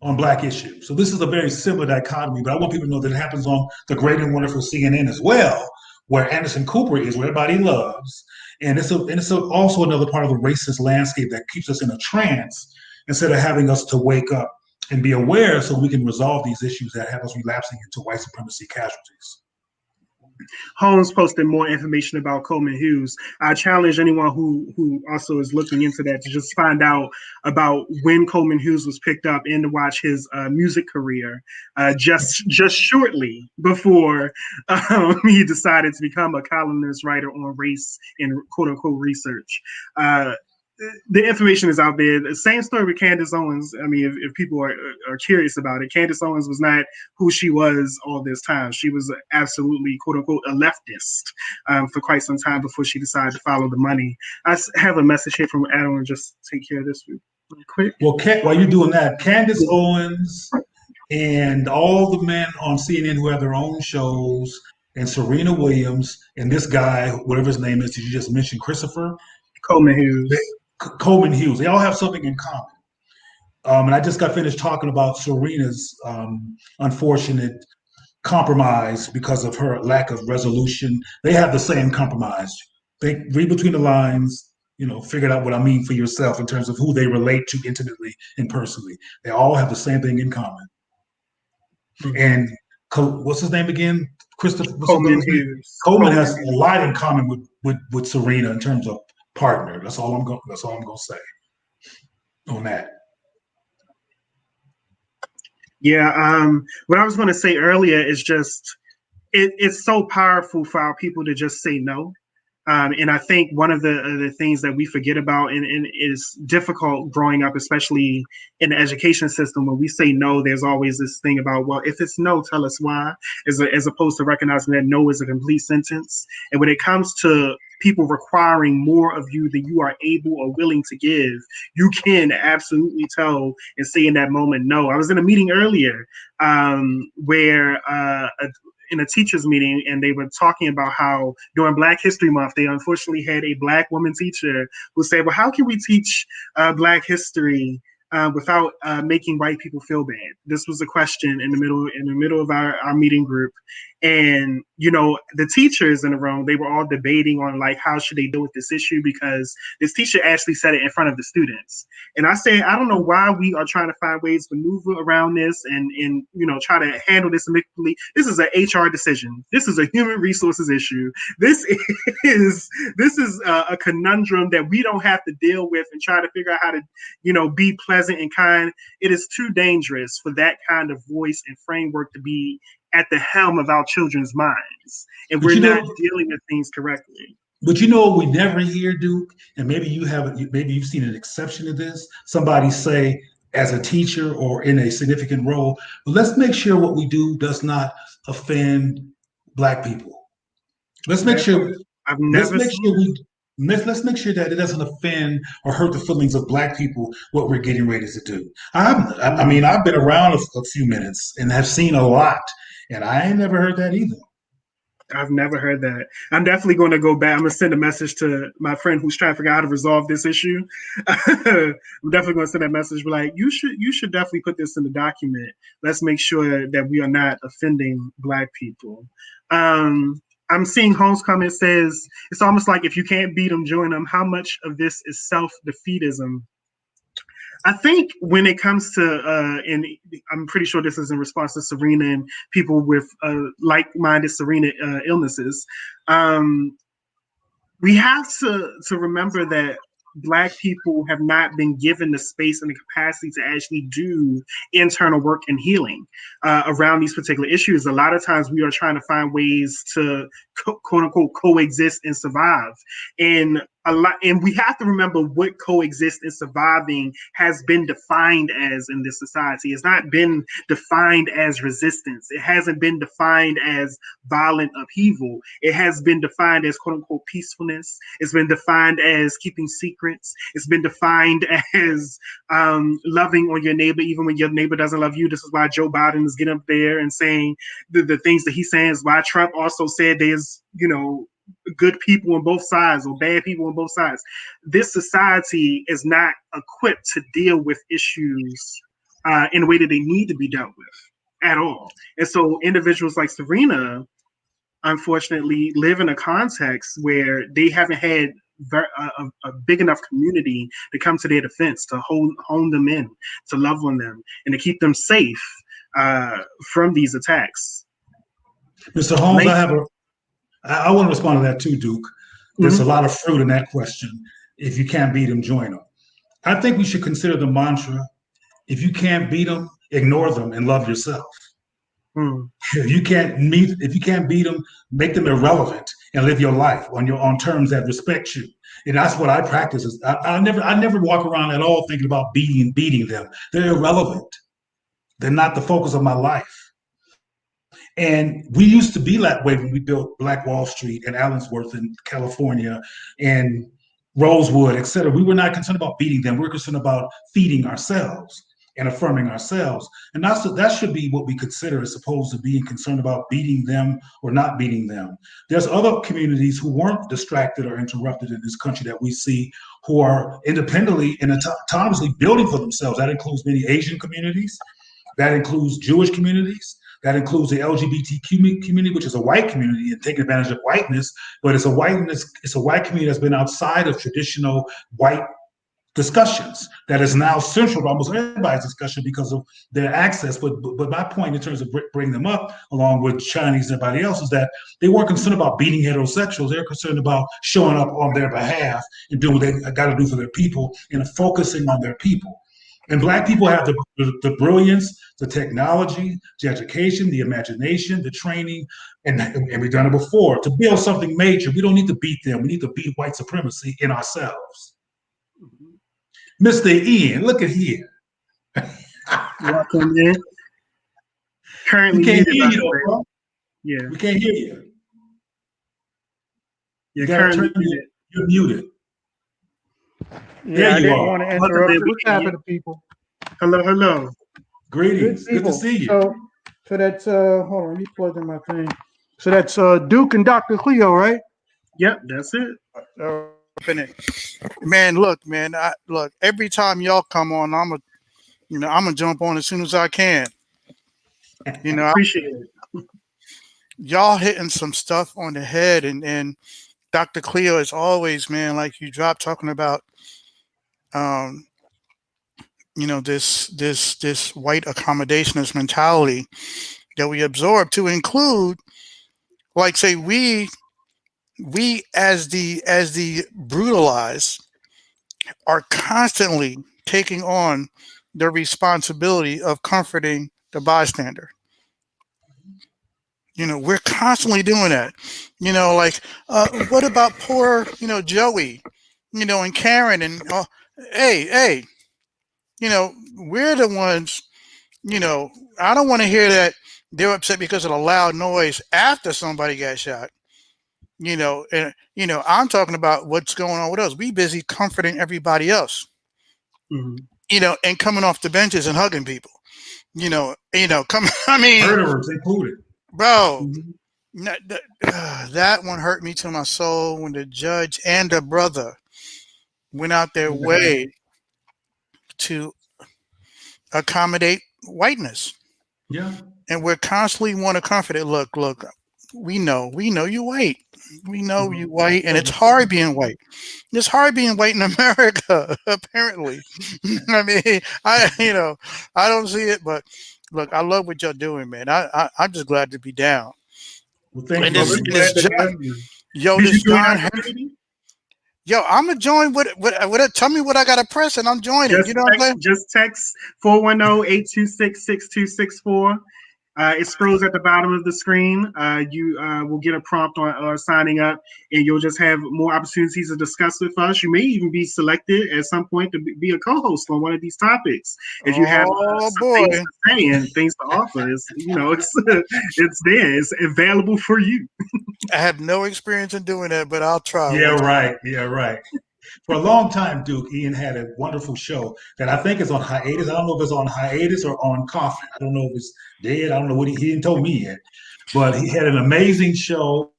on black issues. So this is a very similar dichotomy, but I want people to know that it happens on the great and wonderful CNN as well, where Anderson Cooper is, where everybody loves. And it's also another part of the racist landscape that keeps us in a trance, instead of having us to wake up and be aware so we can resolve these issues that have us relapsing into white supremacy casualties. Holmes posted more information about Coleman Hughes. I challenge anyone who also is looking into that to just find out about when Coleman Hughes was picked up and to watch his music career just shortly before he decided to become a columnist writer on race and quote unquote research. The information is out there. The same story with Candace Owens. I mean, if people are curious about it, Candace Owens was not who she was all this time. She was absolutely, quote unquote, a leftist for quite some time before she decided to follow the money. I have a message here from Adam and just take care of this real quick. Well, while you're doing that, Candace Owens and all the men on CNN who have their own shows, and Serena Williams, and this guy, whatever his name is, did you just mention Christopher? Coleman Hughes. Coleman Hughes. They all have something in common. And I just got finished talking about Serena's unfortunate compromise because of her lack of resolution. They have the same compromise. Read between the lines, figure out what I mean for yourself in terms of who they relate to intimately and personally. They all have the same thing in common. Mm-hmm. And what's his name again? Christopher Coleman Hughes. Coleman has a lot in common with Serena in terms of partner. That's all I'm going to say on that. Yeah. What I was going to say earlier is just it's so powerful for our people to just say no. And I think one of the things that we forget about and is difficult growing up, especially in the education system, when we say no, there's always this thing about, well, if it's no, tell us why, as opposed to recognizing that no is a complete sentence. And when it comes to people requiring more of you than you are able or willing to give, you can absolutely tell and say in that moment, no. I was in a meeting earlier where in a teacher's meeting, and they were talking about how during Black History Month, they unfortunately had a Black woman teacher who said, well, how can we teach Black history without making white people feel bad? This was a question in the middle of our meeting group. And, the teachers in the room, they were all debating on like, how should they deal with this issue? Because this teacher actually said it in front of the students. And I said, I don't know why we are trying to find ways to maneuver around this and try to handle this amicably. This is an HR decision. This is a human resources issue. This is a conundrum that we don't have to deal with and try to figure out how to, be pleasant and kind. It is too dangerous for that kind of voice and framework to be at the helm of our children's minds, and we're not dealing with things correctly. But what we never hear, Duke, and maybe you've seen an exception to this. Somebody say, as a teacher or in a significant role, but let's make sure what we do does not offend Black people. Let's make sure. Let's make sure that it doesn't offend or hurt the feelings of Black people, what we're getting ready to do. I've been around a few minutes and have seen a lot, and I ain't never heard that either. I've never heard that. I'm definitely going to go back. I'm going to send a message to my friend who's trying to figure out how to resolve this issue. I'm definitely going to send that message. But like, you should definitely put this in the document. Let's make sure that we are not offending Black people. I'm seeing Holmes' comment says, it's almost like if you can't beat them, join them. How much of this is self-defeatism? I think when it comes to, and I'm pretty sure this is in response to Serena and people with like-minded Serena illnesses, we have to remember that Black people have not been given the space and the capacity to actually do internal work and healing around these particular issues. A lot of times we are trying to find ways to quote unquote coexist and survive. And we have to remember what coexist and surviving has been defined as in this society. It's not been defined as resistance. It hasn't been defined as violent upheaval. It has been defined as quote unquote peacefulness. It's been defined as keeping secrets. It's been defined as loving on your neighbor, even when your neighbor doesn't love you. This is why Joe Biden is getting up there and saying the things that he's saying, is why Trump also said there's, good people on both sides or bad people on both sides. This society is not equipped to deal with issues in a way that they need to be dealt with at all. And so individuals like Serena unfortunately live in a context where they haven't had a big enough community to come to their defense, to hone them in, to love on them, and to keep them safe from these attacks. Mr. Holmes, I want to respond to that too, Duke. There's a lot of fruit in that question. If you can't beat them, join them. I think we should consider the mantra: if you can't beat them, ignore them and love yourself. If you can't beat them, make them irrelevant and live your life on terms that respect you. And that's what I practice. I never walk around at all thinking about beating them. They're irrelevant. They're not the focus of my life. And we used to be that way when we built Black Wall Street and Allensworth in California and Rosewood, et cetera. We were not concerned about beating them. We were concerned about feeding ourselves and affirming ourselves. And that should be what we consider, as opposed to being concerned about beating them or not beating them. There's other communities who weren't distracted or interrupted in this country that we see, who are independently and autonomously building for themselves. That includes many Asian communities. That includes Jewish communities. That includes the LGBTQ community, which is a white community and taking advantage of whiteness, but it's a white community that's been outside of traditional white discussions that is now central to almost everybody's discussion because of their access. But my point in terms of bringing them up, along with Chinese and everybody else, is that they weren't concerned about beating heterosexuals. They're concerned about showing up on their behalf and doing what they got to do for their people and focusing on their people. And Black people have the brilliance, the technology, the education, the imagination, the training, and we've done it before, to build something major. We don't need to beat them. We need to beat white supremacy in ourselves. Mr. Ian, look at here. Welcome in. Currently, we can't hear you, though, bro. Yeah. We can't hear you. You're currently muted. You're muted. Yeah, I didn't want to interrupt. What's happening, people? Hello. Greetings. Good to see you. So that's hold on, let me plug in my thing. So that's Duke and Dr. Cleo, right? Yep, that's it. Man, look, every time y'all come on, I'm gonna jump on as soon as I can. I appreciate it. Y'all hitting some stuff on the head, and Dr. Cleo, is always, man, like you dropped, talking about this white accommodationist mentality that we absorb, to include, like, say, we as the brutalized are constantly taking on the responsibility of comforting the bystander. We're constantly doing that. What about poor, Joey, and Karen, and hey, we're the ones, I don't want to hear that they're upset because of the loud noise after somebody got shot. I'm talking about what's going on with us. We busy comforting everybody else, and coming off the benches and hugging people, murderers included. Bro, that one hurt me to my soul when the judge and the brother went out their way to accommodate whiteness. Yeah. And we're constantly want to comfort it. Look, we know you white. We know you white, and it's hard being white. It's hard being white in America, apparently. I don't see it, but look, I love what y'all doing, man. I'm just glad to be down. Well, thank you. This John Henry. Yo, I'm gonna join. What? Tell me what I gotta press, and I'm joining. What I'm saying? Just text 410-826-6264. It scrolls at the bottom of the screen. You will get a prompt on signing up, and you'll just have more opportunities to discuss with us. You may even be selected at some point to be a co-host on one of these topics if you have things to say and things to offer. It's there. It's available for you. I have no experience in doing that, but I'll try. Yeah, right. For a long time, Duke, Ian had a wonderful show that I think is on hiatus. I don't know if it's on hiatus or on coffin. I don't know if it's dead. I don't know what he didn't tell me yet. But he had an amazing show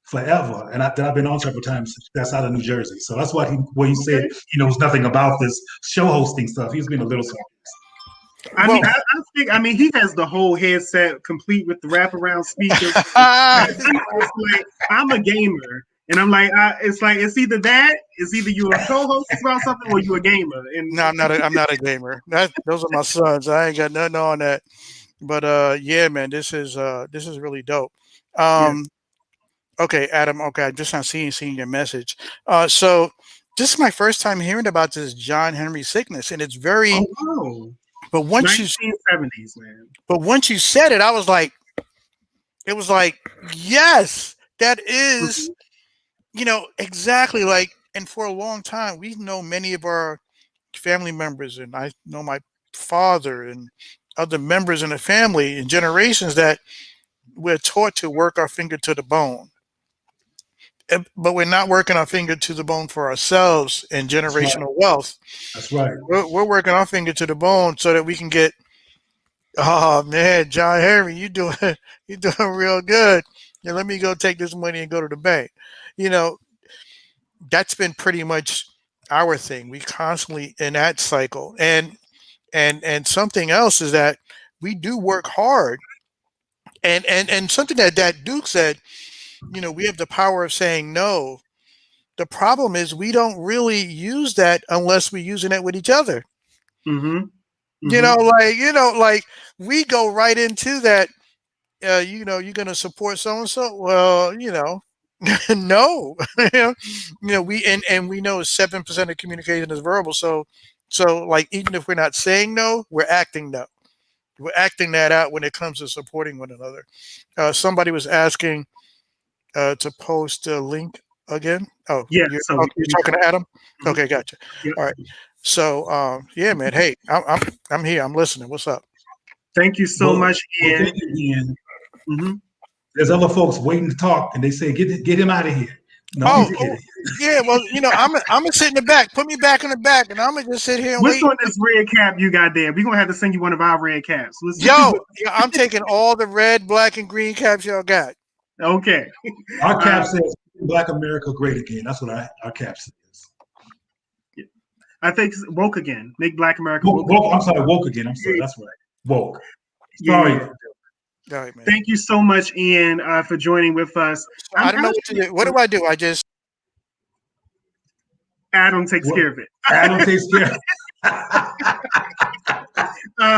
forever, and that I've been on several times. That's out of New Jersey. So that's what he said he knows nothing about this show hosting stuff. He's been a little surprised. I Well, mean, I think, I mean, he has the whole headset complete with the wraparound speakers. It's like, I'm a gamer. And I'm like, it's like, it's either that, it's either you a co-host about something or you a gamer. And no, I'm not a gamer. Those are my sons. I ain't got nothing on that. But yeah, man, this is really dope. yes. Okay, Adam. Okay, I just not seeing your message. So this is my first time hearing about this John Henry sickness, and it's very. Oh, wow. But once you 1970s, man. but once you said it, I was like, it was like, yes, that is, exactly like. And for a long time, we know many of our family members, and I know my father and other members in the family and generations that we're taught to work our finger to the bone. But we're not working our finger to the bone for ourselves and That's right. generational wealth. That's right. We're working our finger to the bone so that we can get. Oh man, John Henry, you doing real good. Yeah, let me go take this money and go to the bank. You know, that's been pretty much our thing. We constantly in that cycle, and something else is that we do work hard, and something that Duke said. We have the power of saying no. The problem is we don't really use that unless we're using it with each other. Mm-hmm. Like we go right into that. You're going to support so and so. Well, no. We know 7% of communication is verbal. So like even if we're not saying no, we're acting no. We're acting that out when it comes to supporting one another. Somebody was asking to post a link again. Oh, Yeah. you're So talking to Adam. Mhm. Okay, gotcha. Yep. All right. So yeah, man. Hey, I'm here. I'm listening. What's up? Thank you so much, Ian. Thank you, Ian. Mm-hmm. There's other folks waiting to talk, and they say, "Get him out of here." No, Oh, he's kidding. yeah. Well, I'm gonna sit in the back. Put me back in the back, and I'm gonna just sit here and What's wait. on this red cap you got there? We're gonna have to send you one of our red caps. Let's Yo, I'm taking all the red, black, and green caps y'all got. Okay. Our cap says "Black America Great Again." That's what our cap says. I think woke again. Make Black America Woke, woke. I'm sorry, woke again. I'm sorry. That's right. Woke. Yeah, Sorry. yeah. All right, man. Thank you so much, Ian, for joining with us. I don't know what to do. What do I do? I just. Adam takes care of it. Adam takes care.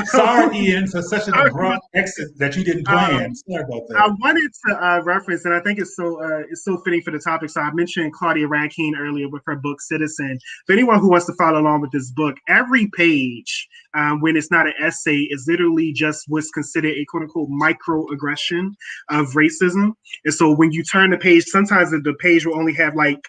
Sorry, Ian, for such an abrupt exit that you didn't plan. Sorry about I that. wanted to reference, and I think it's so fitting for the topic. So I mentioned Claudia Rankine earlier with her book Citizen. For anyone who wants to follow along with this book, every page, when it's not an essay, is literally just what's considered a quote unquote microaggression of racism. And so when you turn the page, sometimes the page will only have like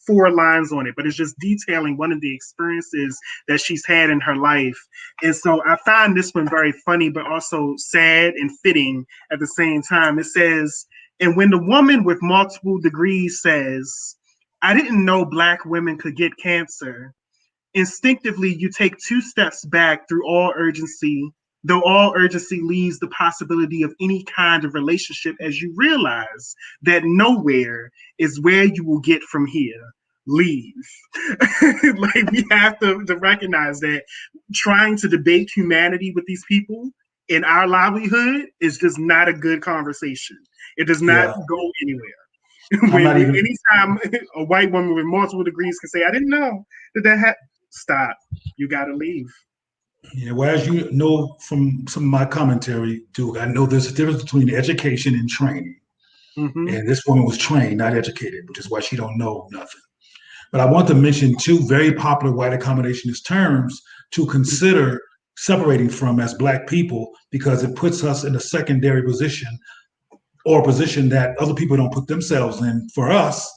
4 lines on it, but it's just detailing one of the experiences that she's had in her life. And so I find this one very funny, but also sad and fitting at the same time. It says, and when the woman with multiple degrees says, I didn't know Black women could get cancer, instinctively you take 2 steps back through all urgency, though all urgency leaves the possibility of any kind of relationship as you realize that nowhere is where you will get from here. Leave. Like we have to recognize that trying to debate humanity with these people in our livelihood is just not a good conversation. It does not go anywhere. Anytime a white woman with multiple degrees can say, I didn't know that happened, stop. You got to leave. Yeah, well, as you know from some of my commentary, Duke, I know there's a difference between education and training. Mm-hmm. And this woman was trained, not educated, which is why she don't know nothing. But I want to mention 2 very popular white accommodationist terms to consider separating from as Black people, because it puts us in a secondary position, or a position that other people don't put themselves in for us,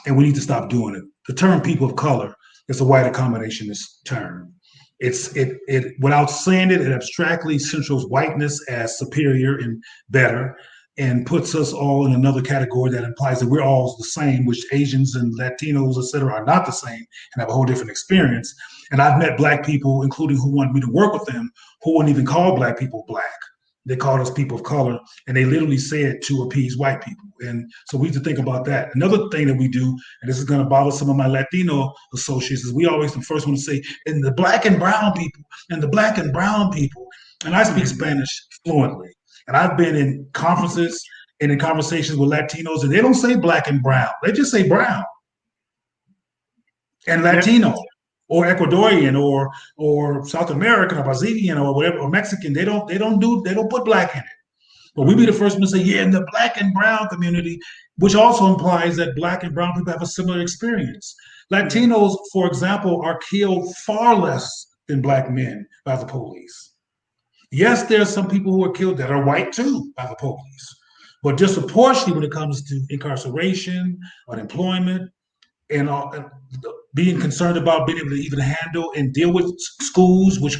and we need to stop doing it. The term people of color is a white accommodationist term. It without saying it abstractly centrals whiteness as superior and better, and puts us all in another category that implies that we're all the same, which Asians and Latinos, et cetera, are not the same and have a whole different experience. And I've met Black people, including who wanted me to work with them, who wouldn't even call Black people Black. They called us people of color, and they literally said to appease white people. And so we need to think about that. Another thing that we do, and this is going to bother some of my Latino associates, is we always the first one to say, and the Black and brown people, and the Black and brown people. and I speak Spanish fluently. And I've been in conferences and in conversations with Latinos, and they don't say black and brown. They just say brown and Latino or Ecuadorian or South American or Brazilian or whatever or Mexican. They don't put black in it. But we be the first one to say, yeah, in the black and brown community, which also implies that black and brown people have a similar experience. Latinos, for example, are killed far less than black men by the police. Yes, there are some people who are killed that are white too by the police, but disproportionately when it comes to incarceration, unemployment, and being concerned about being able to even handle and deal with schools, which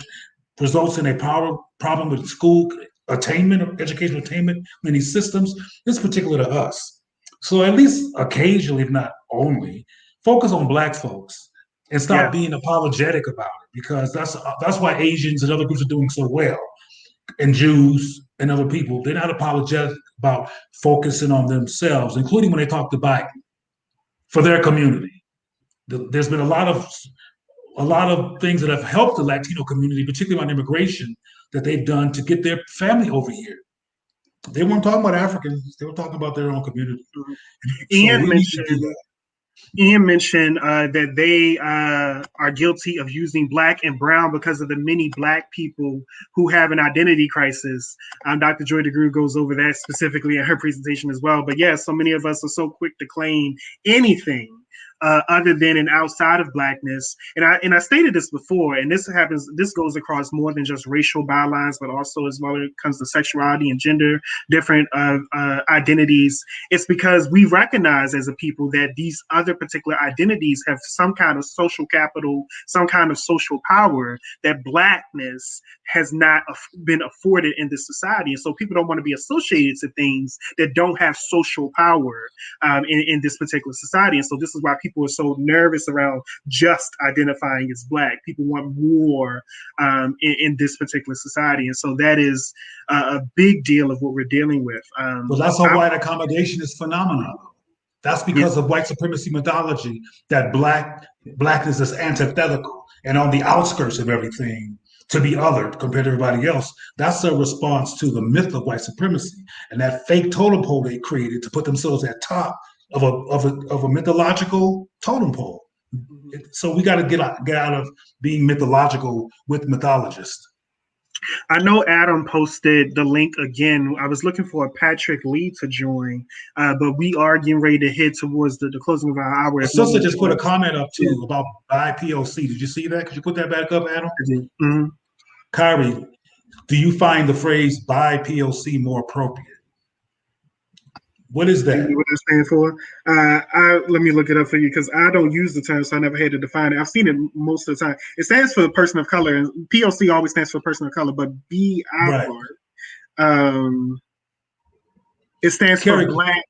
results in a power problem with school attainment, educational attainment in these systems, it's particular to us. So at least occasionally, if not only, focus on black folks and stop being apologetic about it, because that's why Asians and other groups are doing so well, and Jews and other people. They're not apologetic about focusing on themselves, including when they talk to Biden for their community. There's been a lot of things that have helped the Latino community, particularly on immigration, that they've done to get their family over here. They weren't talking about Africans; they were talking about their own community. Ian mentioned that they are guilty of using black and brown because of the many black people who have an identity crisis. Dr. Joy DeGruy goes over that specifically in her presentation as well. But yeah, so many of us are so quick to claim anything other than and outside of blackness. And I stated this before, and this goes across more than just racial bylines, but also as well when it comes to sexuality and gender, different identities. It's because we recognize as a people that these other particular identities have some kind of social capital, some kind of social power that blackness has not been afforded in this society. And so people don't want to be associated to things that don't have social power in this particular society. And so this is why people are so nervous around just identifying as black. People want more in this particular society. And so that is a big deal of what we're dealing with. Well, that's how white accommodation is phenomenal. That's because of white supremacy mythology, that blackness is antithetical and on the outskirts of everything, to be othered compared to everybody else. That's a response to the myth of white supremacy and that fake totem pole they created to put themselves at top of a mythological totem pole. So we got to get out of being mythological with mythologists. I know Adam posted the link again. I was looking for Patrick Lee to join, but we are getting ready to head towards the closing of our hour. The sister just put a comment up too about BIPOC. Did you see that? Could you put that back up, Adam? Mm-hmm. Kyrie, do you find the phrase BIPOC more appropriate? What is that? What it stands for? Let me look it up for you because I don't use the term, so I never had to define it. I've seen it most of the time. It stands for person of color, and POC always stands for person of color, but BI it stands for Black,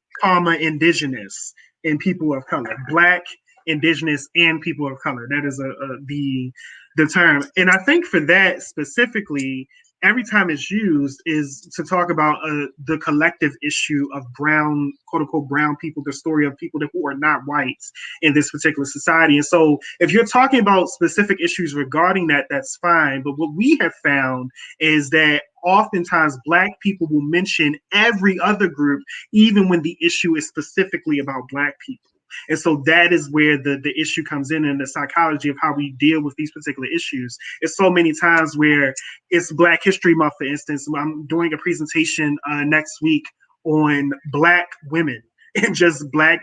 Indigenous, and people of color. Black, Indigenous, and people of color. That is the term. And I think for that specifically, every time it's used is to talk about the collective issue of brown, quote unquote, brown people, the story of people who are not whites in this particular society. And so if you're talking about specific issues regarding that, that's fine. But what we have found is that oftentimes Black people will mention every other group, even when the issue is specifically about Black people. And so that is where the issue comes in the psychology of how we deal with these particular issues. It's so many times where it's Black History Month, for instance. I'm doing a presentation next week on Black women and just black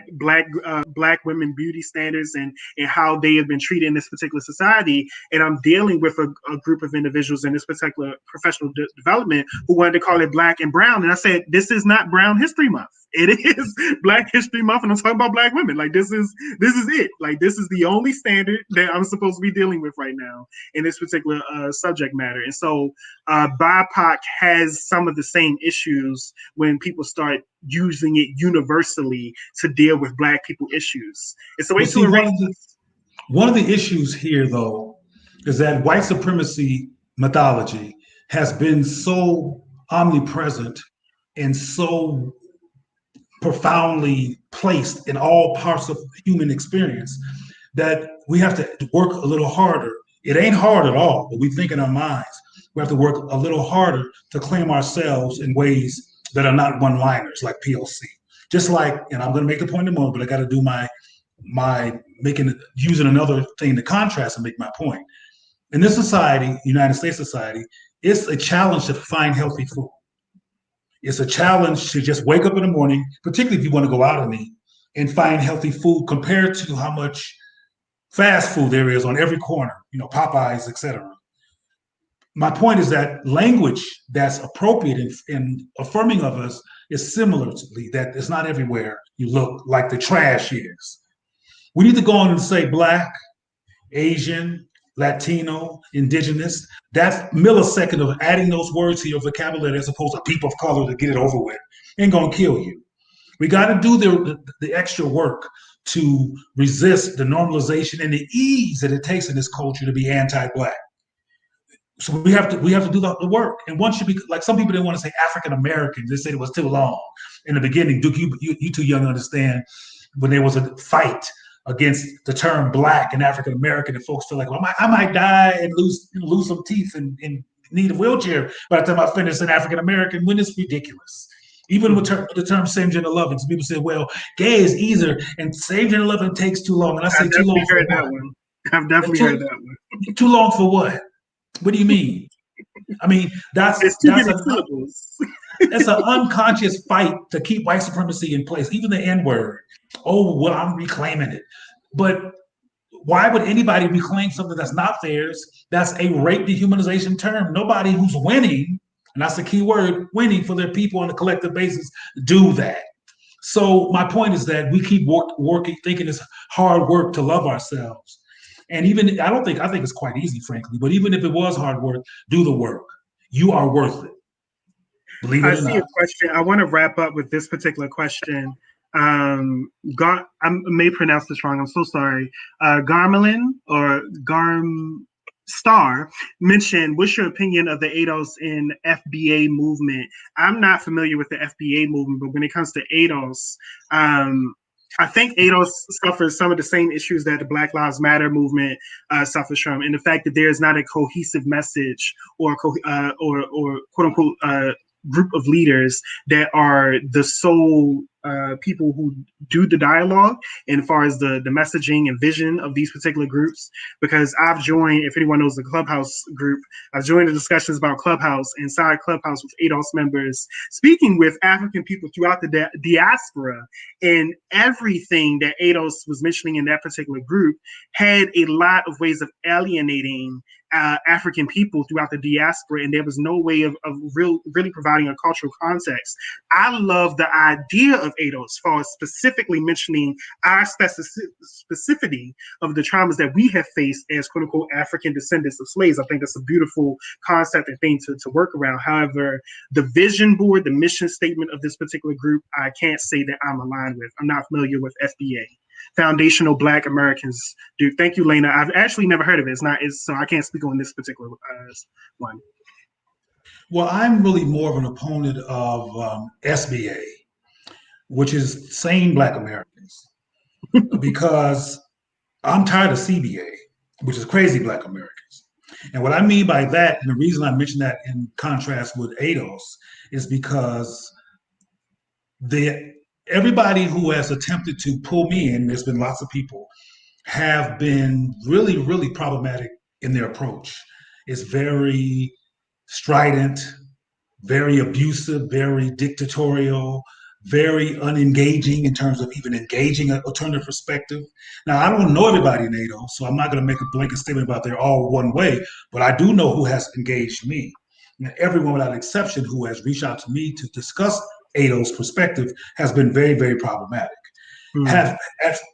women beauty standards and how they have been treated in this particular society. And I'm dealing with a group of individuals in this particular professional development who wanted to call it Black and Brown. And I said, this is not Brown History Month. It is Black History Month, and I'm talking about Black women. Like this is it. Like this is the only standard that I'm supposed to be dealing with right now in this particular subject matter. And so BIPOC has some of the same issues when people start using it universally to deal with Black people issues. It's a way to erase. One of the issues here, though, is that white supremacy mythology has been so omnipresent and so profoundly placed in all parts of human experience that we have to work a little harder. It ain't hard at all, but we think in our minds We have to work a little harder to claim ourselves in ways that are not one-liners like PLC. Just like, and I'm going to make the point in a moment, but I got to do my using another thing to contrast and make my point. In this society, United States society, it's a challenge to find healthy food. It's a challenge to just wake up in the morning, particularly if you want to go out and eat, and find healthy food compared to how much fast food there is on every corner, Popeyes, etc. My point is that language that's appropriate in affirming of us is similarly, that it's not everywhere you look like the trash is. We need to go on and say Black, Asian, Latino, Indigenous. That millisecond of adding those words to your vocabulary as opposed to people of color to get it over with ain't gonna kill you. We got to do the extra work to resist the normalization and the ease that it takes in this culture to be anti-Black. So we have to do the work. And once you be like, some people didn't want to say African Americans. They said it was too long in the beginning. Duke, you too young to understand when there was a fight against the term Black and African American, and folks feel like, well, I might die and lose some teeth and need a wheelchair by the time I finish an African American. When it's ridiculous. Even with the term same gender loving, some people say, well, gay is easier and same gender loving takes too long. And I say, too long for what? I've definitely heard that one. Too long for what? What do you mean? I mean, that's syllables. It's an unconscious fight to keep white supremacy in place, even the N-word. Oh, well, I'm reclaiming it. But why would anybody reclaim something that's not theirs? That's a rape dehumanization term. Nobody who's winning, and that's the key word, winning for their people on a collective basis, do that. So my point is that we keep working, thinking it's hard work to love ourselves. And even, I think it's quite easy, frankly, but even if it was hard work, do the work. You are worth it. Believe it or not. I see a question. I want to wrap up with this particular question. I may pronounce this wrong. I'm so sorry. Garmelin or Star mentioned, what's your opinion of the ADOS and FBA movement? I'm not familiar with the FBA movement, but when it comes to ADOS, I think ADOS suffers some of the same issues that the Black Lives Matter movement suffers from, and the fact that there is not a cohesive message or quote unquote group of leaders that are the sole people who do the dialogue and as far as the messaging and vision of these particular groups. Because I've joined, if anyone knows the Clubhouse group, I've joined the discussions about Clubhouse, inside Clubhouse with ADOS members, speaking with African people throughout the diaspora, and everything that ADOS was mentioning in that particular group had a lot of ways of alienating African people throughout the diaspora, and there was no way of really providing a cultural context. I love the idea of ADOS as far as specifically mentioning our specificity of the traumas that we have faced as quote unquote African descendants of slaves. I think that's a beautiful concept and thing to work around. However, the vision board, the mission statement of this particular group, I can't say that I'm aligned with. I'm not familiar with FBA. Foundational Black Americans. Dude, thank you, Lena. I've actually never heard of it. So I can't speak on this particular one. Well, I'm really more of an opponent of SBA, which is Sane Black Americans, because I'm tired of CBA, which is Crazy Black Americans. And what I mean by that, and the reason I mention that in contrast with ADOS, is because everybody who has attempted to pull me in, there's been lots of people, have been really, really problematic in their approach. It's very strident, very abusive, very dictatorial, very unengaging in terms of even engaging an alternative perspective. Now, I don't know everybody in ADOS, so I'm not going to make a blanket statement about they're all one way, but I do know who has engaged me. And everyone without exception who has reached out to me to discuss ADOS perspective has been very, very problematic.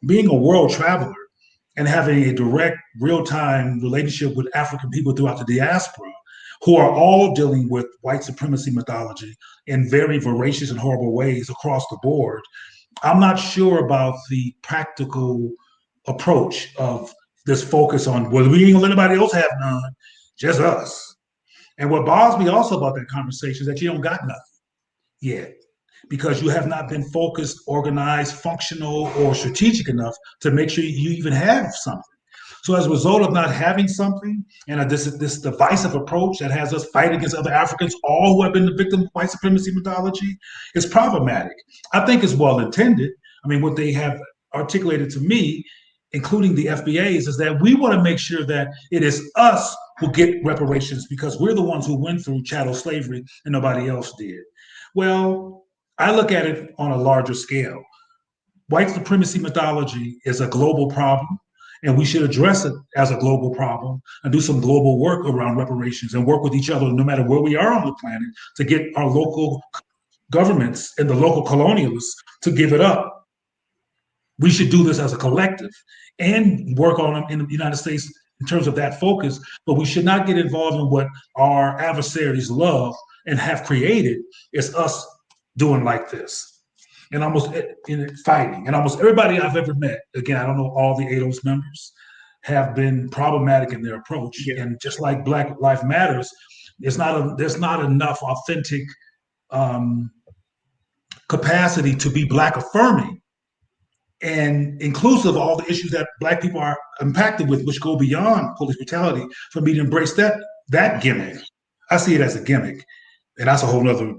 Being a world traveler and having a direct, real-time relationship with African people throughout the diaspora, who are all dealing with white supremacy mythology in very voracious and horrible ways across the board, I'm not sure about the practical approach of this focus on, well, we ain't gonna let anybody else have none, just us. And what bothers me also about that conversation is that you don't got nothing yet, because you have not been focused, organized, functional, or strategic enough to make sure you even have something. So as a result of not having something and this divisive approach that has us fight against other Africans, all who have been the victim of white supremacy methodology, is problematic. I think it's well intended. I mean, what they have articulated to me, including the FBAs, is that we want to make sure that it is us who get reparations because we're the ones who went through chattel slavery and nobody else did. Well, I look at it on a larger scale. White supremacy methodology is a global problem, and we should address it as a global problem and do some global work around reparations and work with each other, no matter where we are on the planet, to get our local governments and the local colonialists to give it up. We should do this as a collective and work on them in the United States in terms of that focus, but we should not get involved in what our adversaries love and have created. Is us doing like this and almost in fighting. And almost everybody I've ever met, again, I don't know all the ADOS members, have been problematic in their approach. Yeah. And just like Black Lives Matters, there's not enough authentic capacity to be Black affirming and inclusive of all the issues that Black people are impacted with, which go beyond police brutality, for me to embrace that gimmick. I see it as a gimmick, and that's a whole nother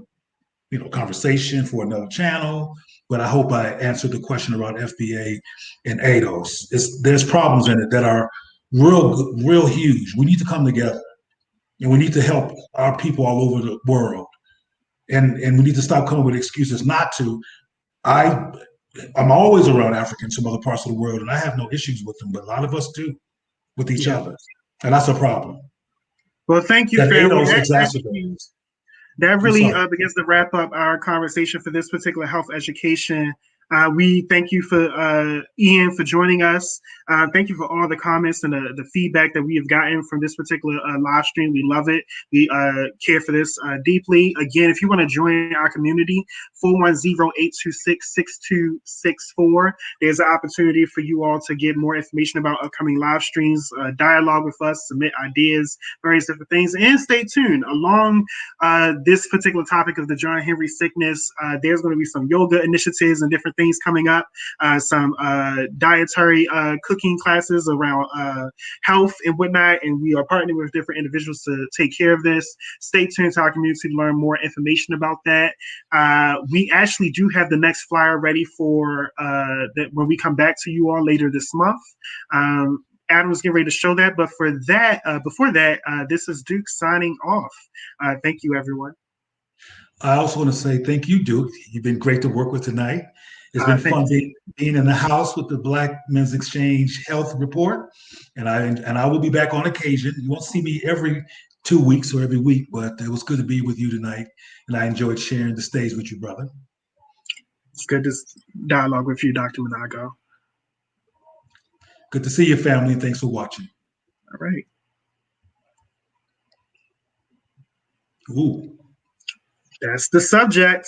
conversation for another channel. But I hope I answered the question about FBA and ADOS. There's problems in it that are real huge. We need to come together, and we need to help our people all over the world, and we need to stop coming with excuses not to. I'm always around Africans from other parts of the world, and I have no issues with them, but a lot of us do with each other, and that's a problem. Well, thank you, That family. ADOS exacerbates. That really begins to wrap up our conversation for this particular health education. We thank you for Ian for joining us. Thank you for all the comments and the feedback that we have gotten from this particular live stream. We love it. We care for this deeply. Again, if you want to join our community, 410-826-6264. There's an opportunity for you all to get more information about upcoming live streams, dialogue with us, submit ideas, various different things, and stay tuned. Along this particular topic of the John Henry sickness, there's going to be some yoga initiatives and different things coming up, some dietary cooking classes around health and whatnot, and we are partnering with different individuals to take care of this. Stay tuned to our community to learn more information about that. We actually do have the next flyer ready for that when we come back to you all later this month. Adam was getting ready to show that, but for that, before that, this is Duke signing off. Thank you, everyone. I also want to say thank you, Duke. You've been great to work with tonight. It's been fun being in the house with the Black Men's Exchange Health Report, and I will be back on occasion. You won't see me every 2 weeks or every week, but it was good to be with you tonight, and I enjoyed sharing the stage with you, brother. It's good to dialogue with you, Dr. Manago. Good to see your family, and thanks for watching. All right. Ooh. That's the subject.